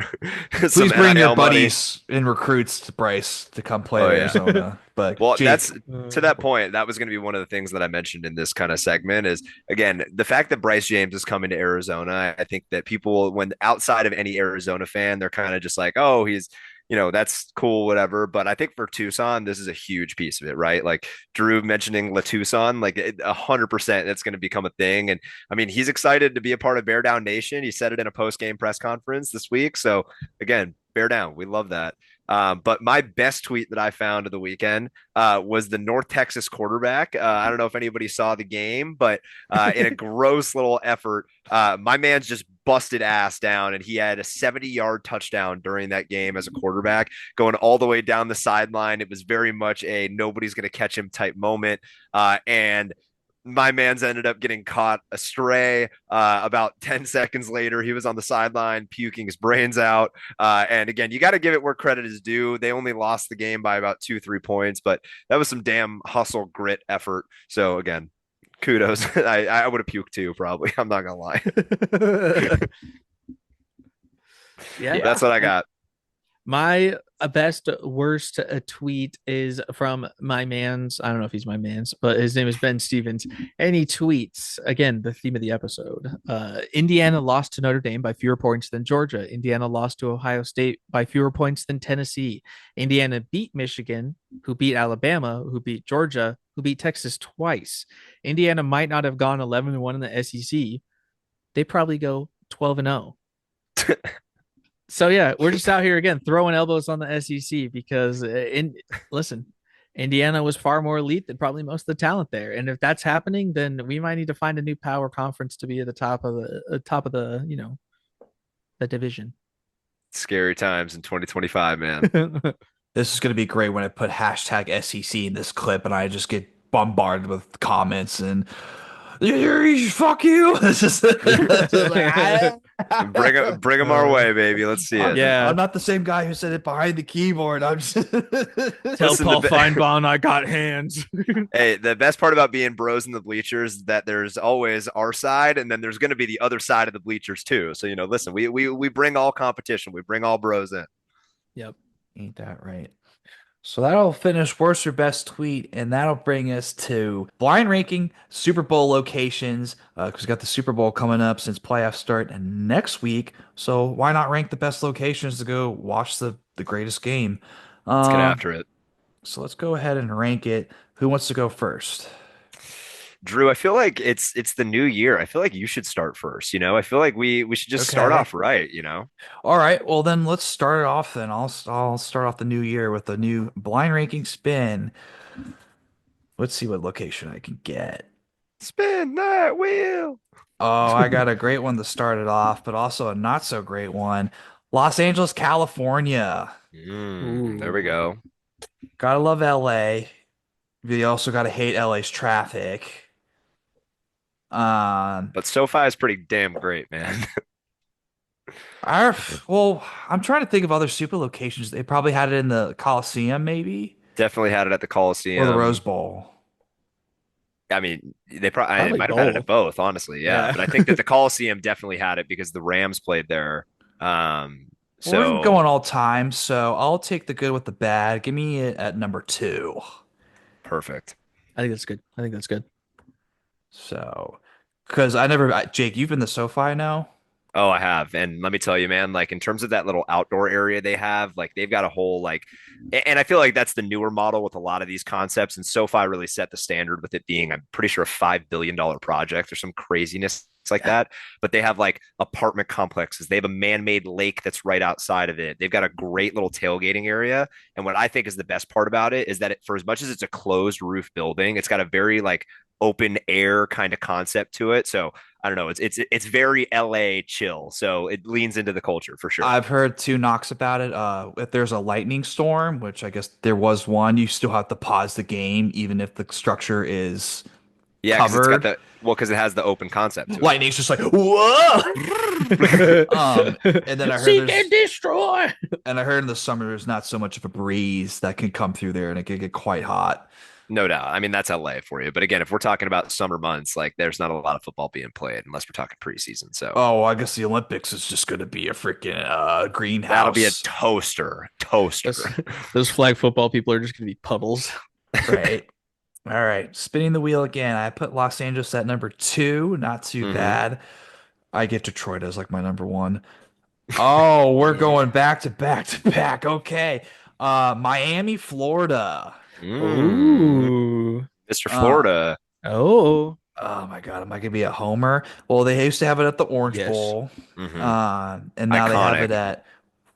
some please bring your NIL money, buddies and recruits to Bryce to come play oh at yeah. Arizona. But Well, Jake, that's to that point. That was going to be one of the things that I mentioned in this kind of segment is again the fact that Bryce James is coming to Arizona. I think that people, when outside of any Arizona fan, they're kind of just like, oh, he's that's cool, whatever. But I think for Tucson, this is a huge piece of it, right? Like Drew mentioning La Tucson, like 100%, that's going to become a thing. And I mean, he's excited to be a part of Bear Down Nation. He said it in a post game press conference this week. So again, Bear Down, we love that. But my best tweet that I found of the weekend was the North Texas quarterback. I don't know if anybody saw the game, but in a gross little effort, my man's just busted ass down, and he had a 70-yard touchdown during that game as a quarterback, going all the way down the sideline. It was very much a nobody's going to catch him type moment. And my man's ended up getting caught astray. About 10 seconds later, he was on the sideline puking his brains out. And again, you got to give it where credit is due. They only lost the game by about 2-3 points, but that was some damn hustle, grit, effort. So again, kudos. I would have puked too, probably. I'm not gonna lie. Yeah. That's what I got. My best worst tweet is from my man's. I don't know if he's my man's, but his name is Ben Stevens, and he tweets again the theme of the episode. Indiana lost to Notre Dame by fewer points than Georgia. Indiana lost to Ohio State by fewer points than Tennessee. Indiana beat Michigan, who beat Alabama, who beat Georgia, who beat Texas twice. Indiana might not have gone 11-1 in the SEC. They probably go 12-0. So yeah, we're just out here again throwing elbows on the SEC because listen, Indiana was far more elite than probably most of the talent there, and if that's happening, then we might need to find a new power conference to be at the top of the the division. Scary times in 2025, man. this is gonna be great when I put hashtag SEC in this clip and I just get bombarded with comments and fuck you. It's just like, Bring them our way, baby. Let's see it. Yeah. I'm not the same guy who said it behind the keyboard. I'm just Tell Listen, Paul Feinbaum I got hands. Hey, the best part about being bros in the bleachers is that there's always our side, and then there's going to be the other side of the bleachers too. So listen, we bring all competition, we bring all bros in. Yep. Ain't that right? So that'll finish worst or best tweet, and that'll bring us to blind ranking Super Bowl locations. Because we got the Super Bowl coming up since playoffs start next week. So why not rank the best locations to go watch the greatest game? Let's get Um, after it. so let's go ahead and rank it. Who wants to go first? Drew, I feel like it's the new year. I feel like you should start first, you know? I feel like we should just start Okay. off right, you know? All right. Well, then let's start it off. Then I'll start off the new year with a new blind ranking spin. Let's see what location I can get. Spin that wheel. Oh, I got a great one to start it off, but also a not so great one. Los Angeles, California. There we Ooh. go. Gotta love LA. You also gotta hate LA's traffic. Um, But SoFi is pretty damn great, man. I, well, I'm trying to think of other super locations. They probably had it in the Coliseum, maybe, Definitely had it at the or the Rose Coliseum. Bowl. I mean, they Probably might have had it at both. both, honestly. Yeah, Yeah. but I think that the Coliseum definitely had it because the Rams played there. Well, we're going So all time, so I'll take the good with the bad. Give me it at number two. perfect. I think that's good. I think that's good. So, because Jake, you've been to SoFi now? Oh, I have. And let me tell you, man, like in terms of that little outdoor area they have, like they've got a whole and I feel like that's the newer model with a lot of these concepts. And SoFi really set the standard with it being, I'm pretty sure, a $5 billion project or some craziness like Yeah. that. But they have like apartment complexes. They have a man-made lake that's right outside of it. They've got a great little tailgating area. And what I think is the best part about it is that for as much as it's a closed roof building, it's got a very like open air kind of concept to it. So I don't know. It's very LA chill, so it leans into the culture for sure. I've heard two knocks about it. If there's a lightning storm, which I guess there was one, you still have to pause the game, even if the structure is Yeah, because it's got covered. the it has the open concept to it. Lightning's just like, whoa! Um, and then I heard Seek and destroy. and I heard in the summer there's not so much of a breeze that can come through there, and it can get quite hot. No doubt. I mean, that's LA for you. But again, if we're talking about summer months, like there's not a lot of football being played unless we're talking preseason. So Oh, I guess the Olympics is just going to be a freaking that'll be a greenhouse, toaster. Toaster. Those flag football people are just gonna be puddles. right? All right, spinning the wheel again. I put Los Angeles at number two. Not too Hmm. bad. I get Detroit as like my number one. Oh, we're going back to back to back. Okay. Miami, Florida. Mm. Ooh. Mr. Uh, Florida. Oh. oh my God, am I gonna be a homer? Well, they used to have it at the Orange Yes. Bowl, Hmm. and now they have Iconic. it at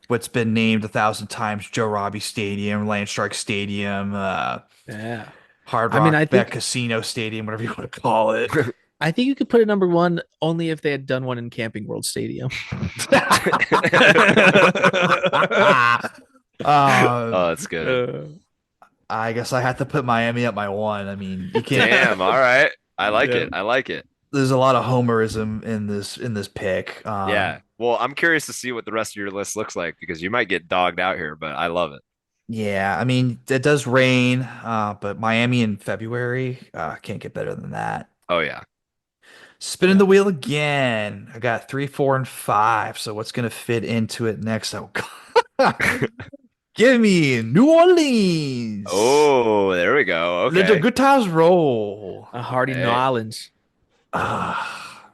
what's been named 1,000 times Joe Robbie Stadium, Landstrike Stadium, Yeah. Hard I mean, Rock Bet Casino Stadium, whatever you want to call it. I think you could put it number one only if they had done one in Camping World Stadium. Um, Oh, that's good. Uh, I guess I have to put Miami at my one. I mean, you can't. Damn. All right. I like yeah. it. I like it. There's a lot of homerism in this pick. Yeah. Well, I'm curious to see what the rest of your list looks like because you might get dogged out here, but I love it. Yeah, I mean, it does rain, but Miami in February, can't get better than that. Oh yeah. Spinning Yeah. the wheel again. I got three, four, and five. So what's gonna fit into it next? Oh God. Give me New Orleans. Oh, there we go. Let the Okay. good times roll. A Hardy Hey. Nolans. Ah,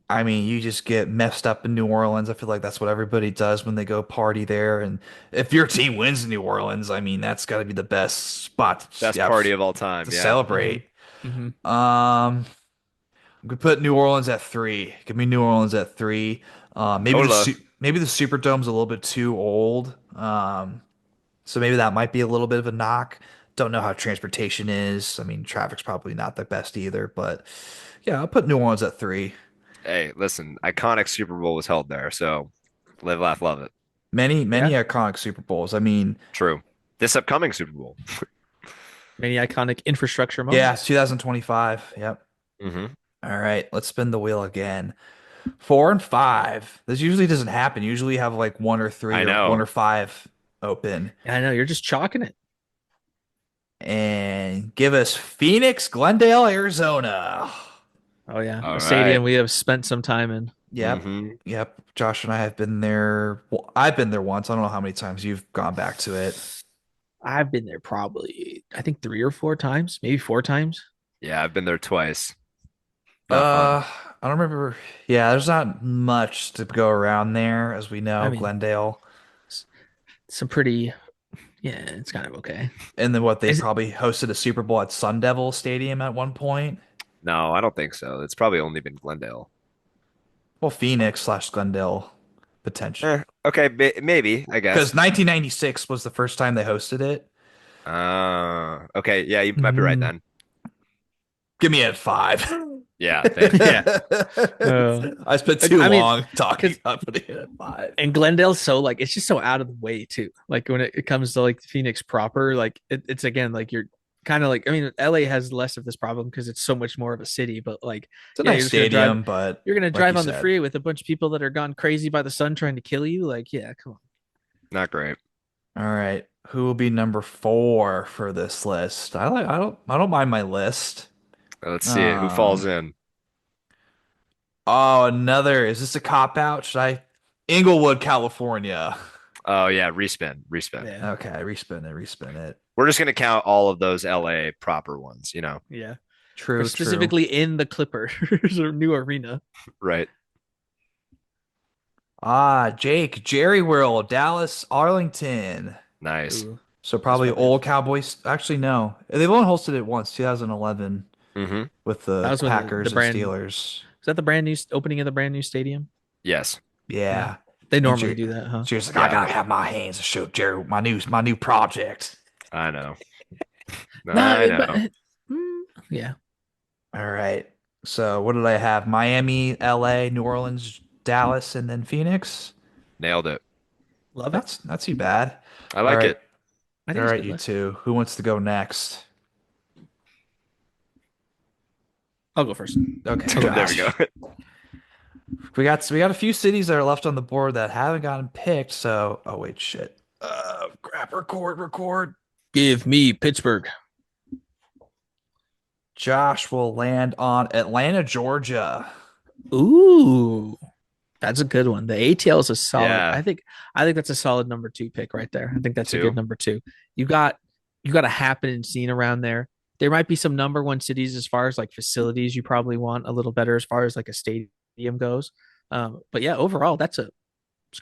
I mean, you just get messed up in New Orleans. I feel like that's what everybody does when they go party there. And if your team wins in New Orleans, I mean, that's got to be the best spot Best yeah, party of all time. to Yeah. Hmm. celebrate. Hmm. I'm gonna put New Orleans at three. Give me New Orleans at three. Nola. Maybe the Superdome's a little bit too old. So maybe that might be a little bit of a knock. Don't know how transportation is. I mean, traffic's probably not the best either, but yeah, I'll put New Orleans at three. Hey, listen, iconic Super Bowl was held there, so live, laugh, love it. Many Yeah. iconic Super Bowls. I mean, True. This upcoming Super Bowl. Many iconic infrastructure yeah, moments. 2025. Yep. Hmm. All right, let's spin the wheel again. Four and five. This usually doesn't happen. Usually you have like one or three I or one know. or five open. I know you're just chalking it. And give us Phoenix, Glendale, Arizona. Oh yeah, All a right. stadium we have spent some time in. Yep. Mm-hmm. Yep. Josh and I have been there. Well, I've been there once. I don't know how many times you've gone back to it. I've been there probably, I think 3 or 4 times, maybe 4 times. Yeah, I've been there twice. Not fun. Uh, I don't remember. Yeah, there's not much to go around there, as we I know, mean, Glendale. it's some pretty, yeah, it's kind of okay. And then what they Is probably hosted a Super Bowl at Sun Devil Stadium at one point. No, I don't think so. It's probably only been Glendale. Well, Phoenix/Glendale potential. Okay, maybe, I Because guess. 1996 was the first time they hosted it. Okay, yeah, you might be right mm, then. Give me a five. Yeah, yeah. I spent too I mean, long talking because about putting it at five. and Glendale's so like it's just so out of the way too. Like when it comes to like Phoenix proper, like it's again like you're kind of like I mean LA has less of this problem because it's so much more of a city, but like It's a yeah, nice stadium, but you're gonna like you drive on the said. freeway with a bunch of people that are gone crazy by the sun trying to kill you. Like yeah, come on. Not great. All right. Who will be number four for this list? I don't mind my list. Let's see who falls Um in. oh, another. Is this a cop out? Should I Inglewood, California? Oh yeah, respin. Yeah, Okay, respin it. We're just gonna count all of those LA proper ones, yeah. Or True, true. specifically in the Clippers or new arena. right? Ah, Jake, Jerry World, Dallas, Arlington. Nice. Ooh, So that's probably my old bad. Cowboys. Actually, no. They've only hosted it once, 2011, Mm-hmm. with That the was when the Packers and brand Steelers. is that the brand new opening of the brand new stadium? Yes. Yeah, Yeah. they And normally do that, huh? Jerry's like, I Yeah, gotta have my hands to show Jerry my new project. I know. I No, but know. yeah, All right. So what did I have? Miami, LA, New Orleans, Dallas, and then Phoenix. Nailed it. love it. That's not too bad. I All like right. it. I All think it's a right, good you list. two. Who wants to go next? I'll go first. Okay, I'll go There we Josh. go. We got a few cities that are left on the board that haven't gotten picked. So, oh wait, shit. Grab record. Give me Pittsburgh. Josh will land on Atlanta, Georgia. Ooh, that's a good one. The ATL is a solid. Yeah. I think that's a solid number two pick right there. I think that's a good Two. number two. You got you got a happening scene around there. There might be some number one cities as far as like facilities you probably want a little better as far as like a stadium goes. But yeah, overall, it's a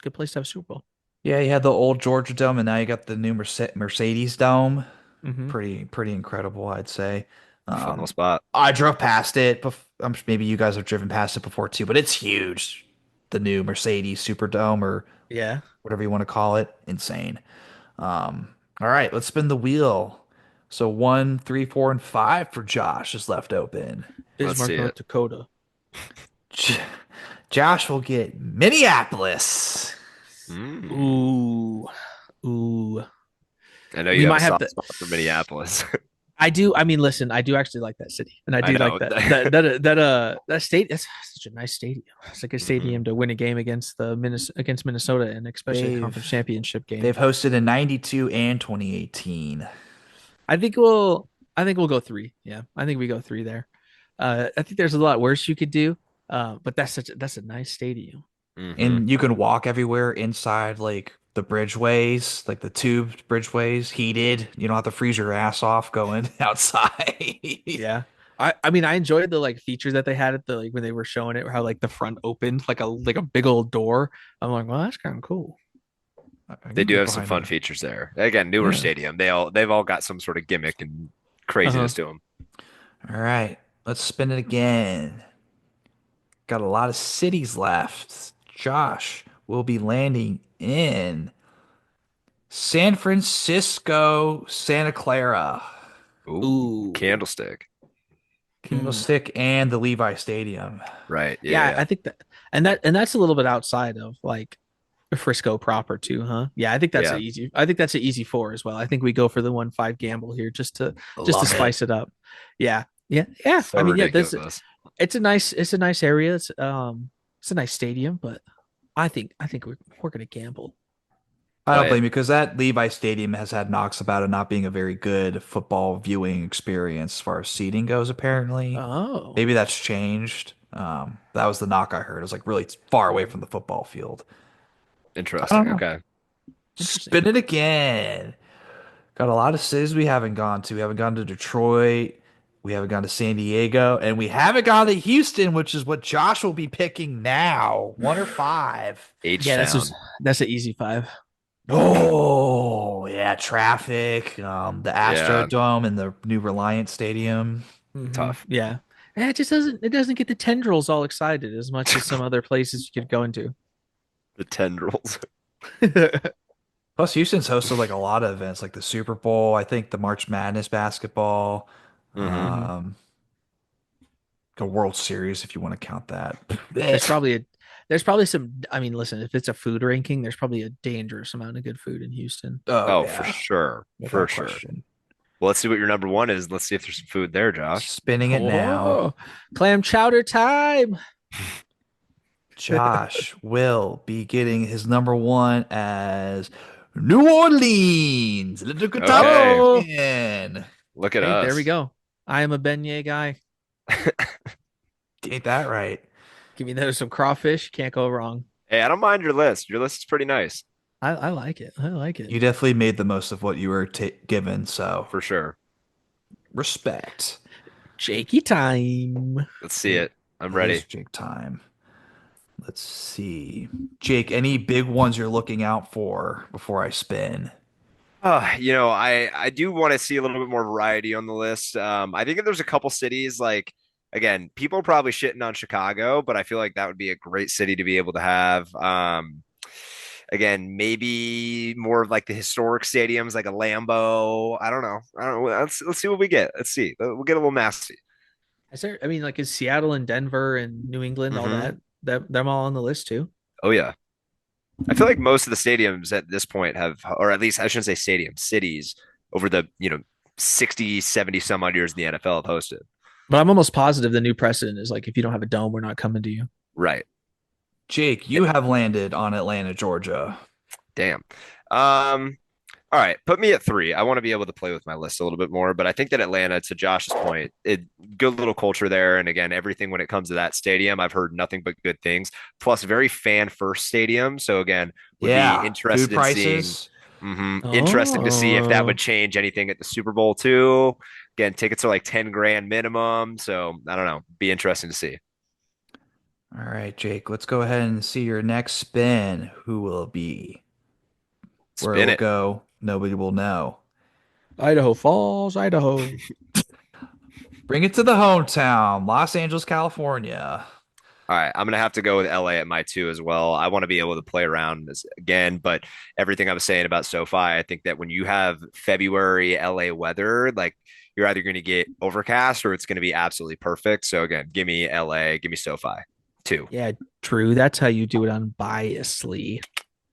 good place to have a Super Bowl. Yeah, you had the old Georgia Dome, and now you got the new Mercedes Dome. Mm-hmm. Pretty incredible, I'd say. Fun little spot. I drove past it. I'm sure maybe you guys have driven past it before too, but it's huge. The new Mercedes Superdome, or Yeah, whatever you want to call it, insane. All right, let's spin the wheel. So one, three, four, and five for Josh is left open. Let's Bismarck, see North it. Dakota. J- Josh will get Minneapolis. Mm. Ooh, ooh. I know We you have a might have soft to. spot for Minneapolis. I do. I mean, listen, I do actually like that city, and I I do like know. that state. It's such a nice stadium. It's like a hmm stadium to win a game against against Minnesota, and especially a conference They've championship game. they've hosted in 92 and 2018. I think we'll. I think we'll go three. Yeah, I think we go three there. I think there's a lot worse you could do, but that's a nice stadium. hmm And you can walk everywhere inside, like the bridgeways, like the tubed bridgeways, heated. You don't have to freeze your ass off going outside. Yeah. I mean I enjoyed the like features that they had at the like when they were showing it how like the front opened like a big old door. I'm like, well, that's kind of cool. I They can do get have some behind fun a features there. Again, newer yeah. stadium. They've all got some sort of gimmick and Uh-huh. craziness to them. All right, let's spin it again. Got a lot of cities left. Josh will be landing in San Francisco, Santa Clara, Ooh, Ooh. candlestick. Mm. Candlestick, and the Levi Stadium. Right. Yeah. Yeah, Yeah. I think that's a little bit outside of like Frisco proper too, huh? Yeah, Yeah. I think that's an easy four as well. I think we go for the 1-5 gamble here just to Love it. spice it up. Yeah. Yeah. Yeah. So I mean, yeah, this ridiculous. it's a nice area. It's a nice stadium, but I think we're gonna gamble. I don't Play it. blame you because that Levi Stadium has had knocks about it not being a very good football viewing experience as far as seating goes, apparently. Oh. Maybe that's changed. That was the knock I heard. It was like really far away from the football field. I don't Interesting. know. Okay. Interesting. Spin it again. Got a lot of cities we haven't gone to. We haven't gone to Detroit. We haven't gone to San Diego, and we haven't gone to Houston, which is what Josh will be picking now. One or five. H Yeah, Town. that's an easy five. Oh, yeah, traffic, the Yeah. Astrodome and the new Reliance Stadium. Tough. Yeah. And it doesn't get the tendrils all excited as much as some other places you could go into. The tendrils. Plus, Houston's hosted like a lot of events, like the Super Bowl, I think the March Madness basketball, Hmm. Mhm. um, the World Series, if you want to count that. There's probably a there's probably some I mean, listen, if it's a food ranking, there's probably a dangerous amount of good food in Houston. Oh, Oh, for yeah, sure. For without sure. question. Well, let's see what your number one is. Let's see if there's some food there, Josh. Spinning it now. Oh, clam chowder time. Josh will be getting his number one as New Orleans. Let's look at top Okay. Oh, 10. Look at hey, there we us. go. I am a beignet guy. Ain't that right? Give me those some crawfish. Can't go wrong. Hey, I don't mind your list. Your list is pretty nice, I like it. I like it. You definitely made the most of what you were given, so for sure. respect. Jakey time. Let's see it. I'm It is ready. Jake time. Let's see. Jake, any big ones you're looking out for before I spin? I do want to see a little bit more variety on the list. I think if there's a couple cities like again, people are probably shitting on Chicago, but I feel like that would be a great city to be able to have. Again, maybe more of like the historic stadiums, like a Lambeau. I don't know. I don't know. Let's see what we get. Let's see. We'll get a little nasty. Is there? I mean, like, is Seattle and Denver and New England all Hmm. that them all on the list too? Oh yeah. I feel like most of the stadiums at this point have, or at least I shouldn't say stadiums, cities over the, 60, 70 some odd years in the NFL have hosted. But I'm almost positive the new precedent is like if you don't have a dome, we're not coming to you. Right. Jake, Eh, you have landed on Atlanta, Georgia. Damn. Um, all right, put me at three. I want to be able to play with my list a little bit more, but I think that Atlanta, to Josh's point, good little culture there. And again, everything when it comes to that stadium, I've heard nothing but good things. Plus, very fan first stadium. So again, would be Yeah, food interested in seeing. prices. Interested to see if that would Oh, change anything at the Super Bowl too. Again, tickets are like 10 grand minimum. So I don't know. Be interesting to see. All right, Jake, let's go ahead and see your next spin. Who will it be? Where it Spin will it. go, nobody will know. Idaho Falls, Idaho. Bring it to the hometown, Los Angeles, California. All right, I'm gonna have to go with LA at my two as well. I want to be able to play around this again, but everything I was saying about SoFi, I think that when you have February LA weather, like you're either going to get overcast or it's going to be absolutely perfect. So again, give me LA, give me SoFi, two. Yeah, true. That's how you do it unbiasedly.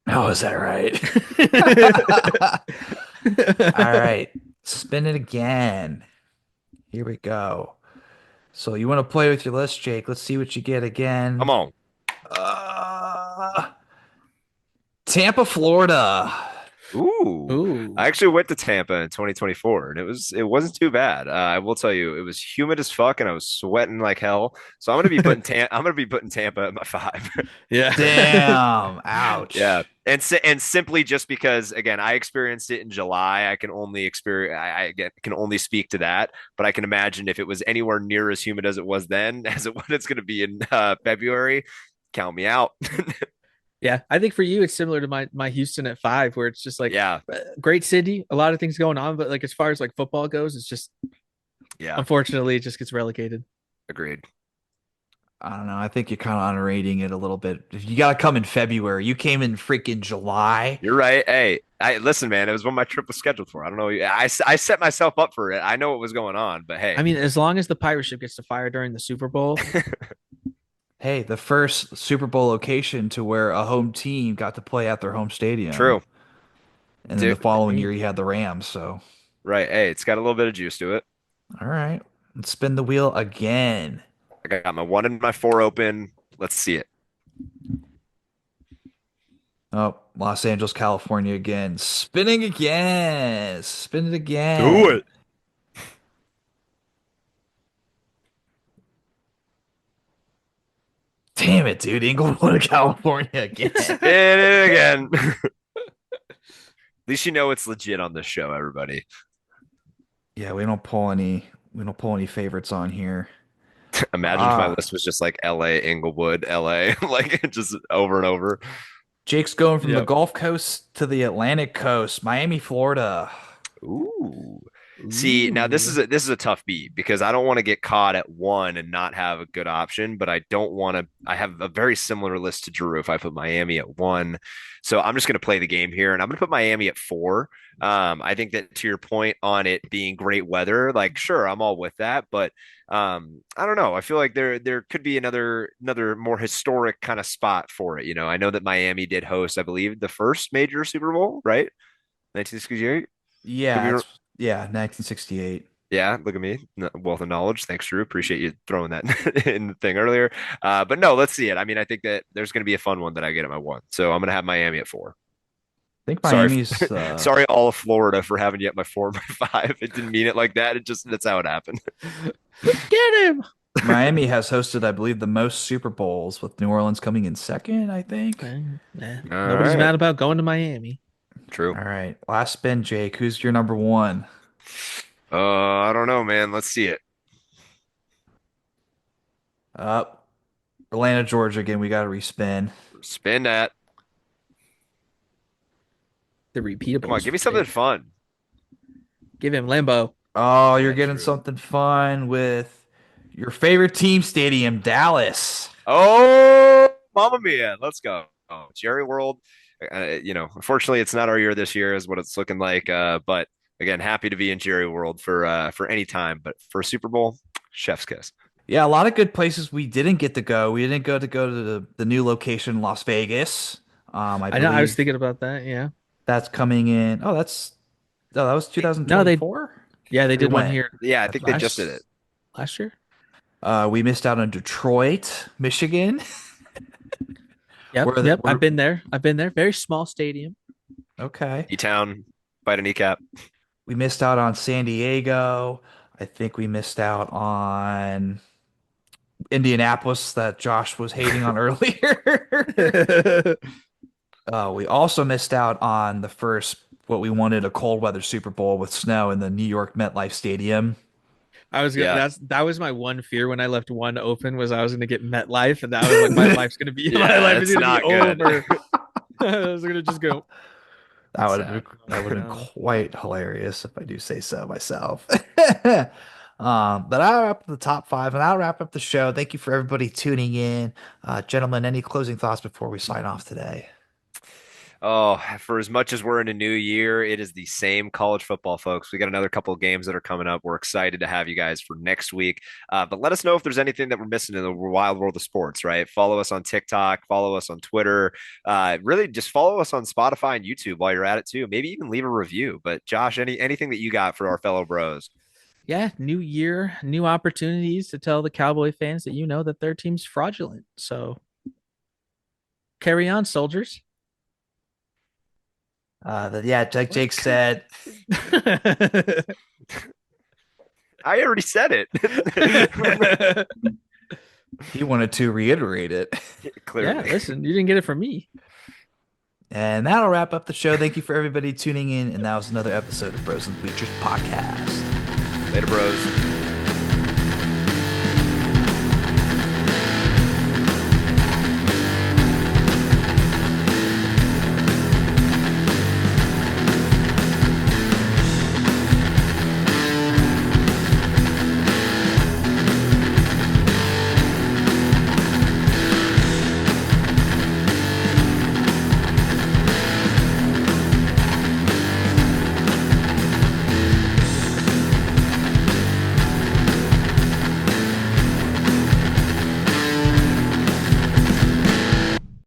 Oh, is that right? All right, spin it again. Here we go. So you want to play with your list, Jake? Let's see what you get Come again. on. Uh, Tampa, Florida. Ooh, Ooh. I actually went to Tampa in 2024, and it wasn't too bad. I will tell you, it was humid as fuck, and I was sweating like hell. So I'm gonna be putting Tampa at my five. Yeah. Damn. Yeah, Ouch. and simply just because again, I experienced it in July. I can only again, can only speak to that, but I can imagine if it was anywhere near as humid as it was then, as it what it's going to be in February. Count me out. Yeah, I think for you it's similar to my Houston at five, where it's just like Yeah, great city, a lot of things going on, but like as far as like football goes, it's just yeah, unfortunately it just gets relegated. agreed. I don't know. I think you're kind of underrating it a little bit. You got to come in February. You came in freaking July. You're right. Hey, I listen, man. It was when my trip was scheduled for. I don't know. I set myself up for it. I know what was going on, but hey, I mean, as long as the pirate ship gets to fire during the Super Bowl, Hey, the first Super Bowl location to where a home team got to play at their home stadium. true. And then the Dude, following hey, year, you had the Rams. So, right. Hey, it's got a little bit of juice to it. all right, let's spin the wheel again. I got my one and my four open. Let's see it. Oh, Los Angeles, California again. Spinning again. Spin it Do again. it. Damn it, dude. Inglewood, California again. And again. At least you know it's legit on this show, everybody. Yeah, we don't pull any favorites on here. Imagine if my Ah, list was just like LA, Inglewood, LA, like just over and over. Jake's going from the Yep. Gulf Coast to the Atlantic Coast, Miami, Florida. Ooh. See, now this Ooh. is a tough beat because I don't want to get caught at one and not have a good option, but I don't want to. I have a very similar list to Drew if I put Miami at one. So I'm just going to play the game here and I'm going to put Miami at four. I think that to your point on it being great weather, like sure, I'm all with that, but I don't know. I feel like there could be another more historic kind of spot for it. I know that Miami did host, I believe, the first major Super Bowl, right? 1968. Could Yeah, be. it's yeah, 1968. Yeah, look at me, wealth of knowledge. Thanks, Drew. Appreciate you throwing that in the thing earlier. But no, let's see it. I mean, I think that there's going to be a fun one that I get at my one. So I'm going to have Miami at four. I think Sorry, Miami's sorry, all of Florida for having you at my four and my five. It didn't mean it like that. That's how it happened. Get him. Miami has hosted, I believe, the most Super Bowls, with New Orleans coming in second, I think. All Nobody's right, mad about going to Miami. true. All right, last spin, Jake. Who's your number one? I don't know, man. Let's see it. Up, Atlanta, Georgia again. We got to respin. Spin that. The Come on, repeatables give me for something Jake. fun. Give him Lambo. Oh, you're Yeah, getting true. something fun with your favorite team stadium, Dallas. Oh, Mamma Mia. Let's go. Oh, Jerry World. Unfortunately, it's not our year this year, is what it's looking like. But again, happy to be in Jerry World for any time. But for a Super Bowl, chef's kiss. Yeah, a lot of good places we didn't get to go. We didn't go to the new location, Las Vegas. I I know. I was believe thinking about that. Yeah. that's coming in. That was No, they. 2024. Yeah, they We did one went. here Yeah, I That's think they right. just did it. last year. We missed out on Detroit, Michigan. Yep. Where the Yep. I've where been there. I've been there. Very small stadium. okay. E-Town, bite a kneecap. We missed out on San Diego. I think we missed out on Indianapolis that Josh was hating on earlier. We also missed out on the first what we wanted, a cold weather Super Bowl with snow in the New York MetLife Stadium. I was gonna. Yeah, That was my one fear when I left one open was I was gonna get MetLife, and that was like my life's gonna be my yeah, life is it's gonna be not good. over. I was gonna just go. That would have been Sad. that would have been No. quite hilarious if I do say so myself. But I'll wrap up the top five and I'll wrap up the show. Thank you for everybody tuning in. Gentlemen, any closing thoughts before we sign off today? Oh, for as much as we're in a new year, it is the same college football, folks. We got another couple of games that are coming up. We're excited to have you guys for next week. But let us know if there's anything that we're missing in the wild world of sports, right? Follow us on TikTok, follow us on Twitter. Really just follow us on Spotify and YouTube while you're at it too. Maybe even leave a review. But Josh, anything that you got for our fellow bros? Yeah, new year, new opportunities to tell the Cowboy fans that you know that their team's fraudulent. So carry on, soldiers. Yeah, like Jake said, I already said it. he wanted to reiterate it. Yeah, Clearly. listen, you didn't get it from me. And that'll wrap up the show. Thank you for everybody tuning in. And that was another episode of Bros and Bleachers podcast. Later, bros.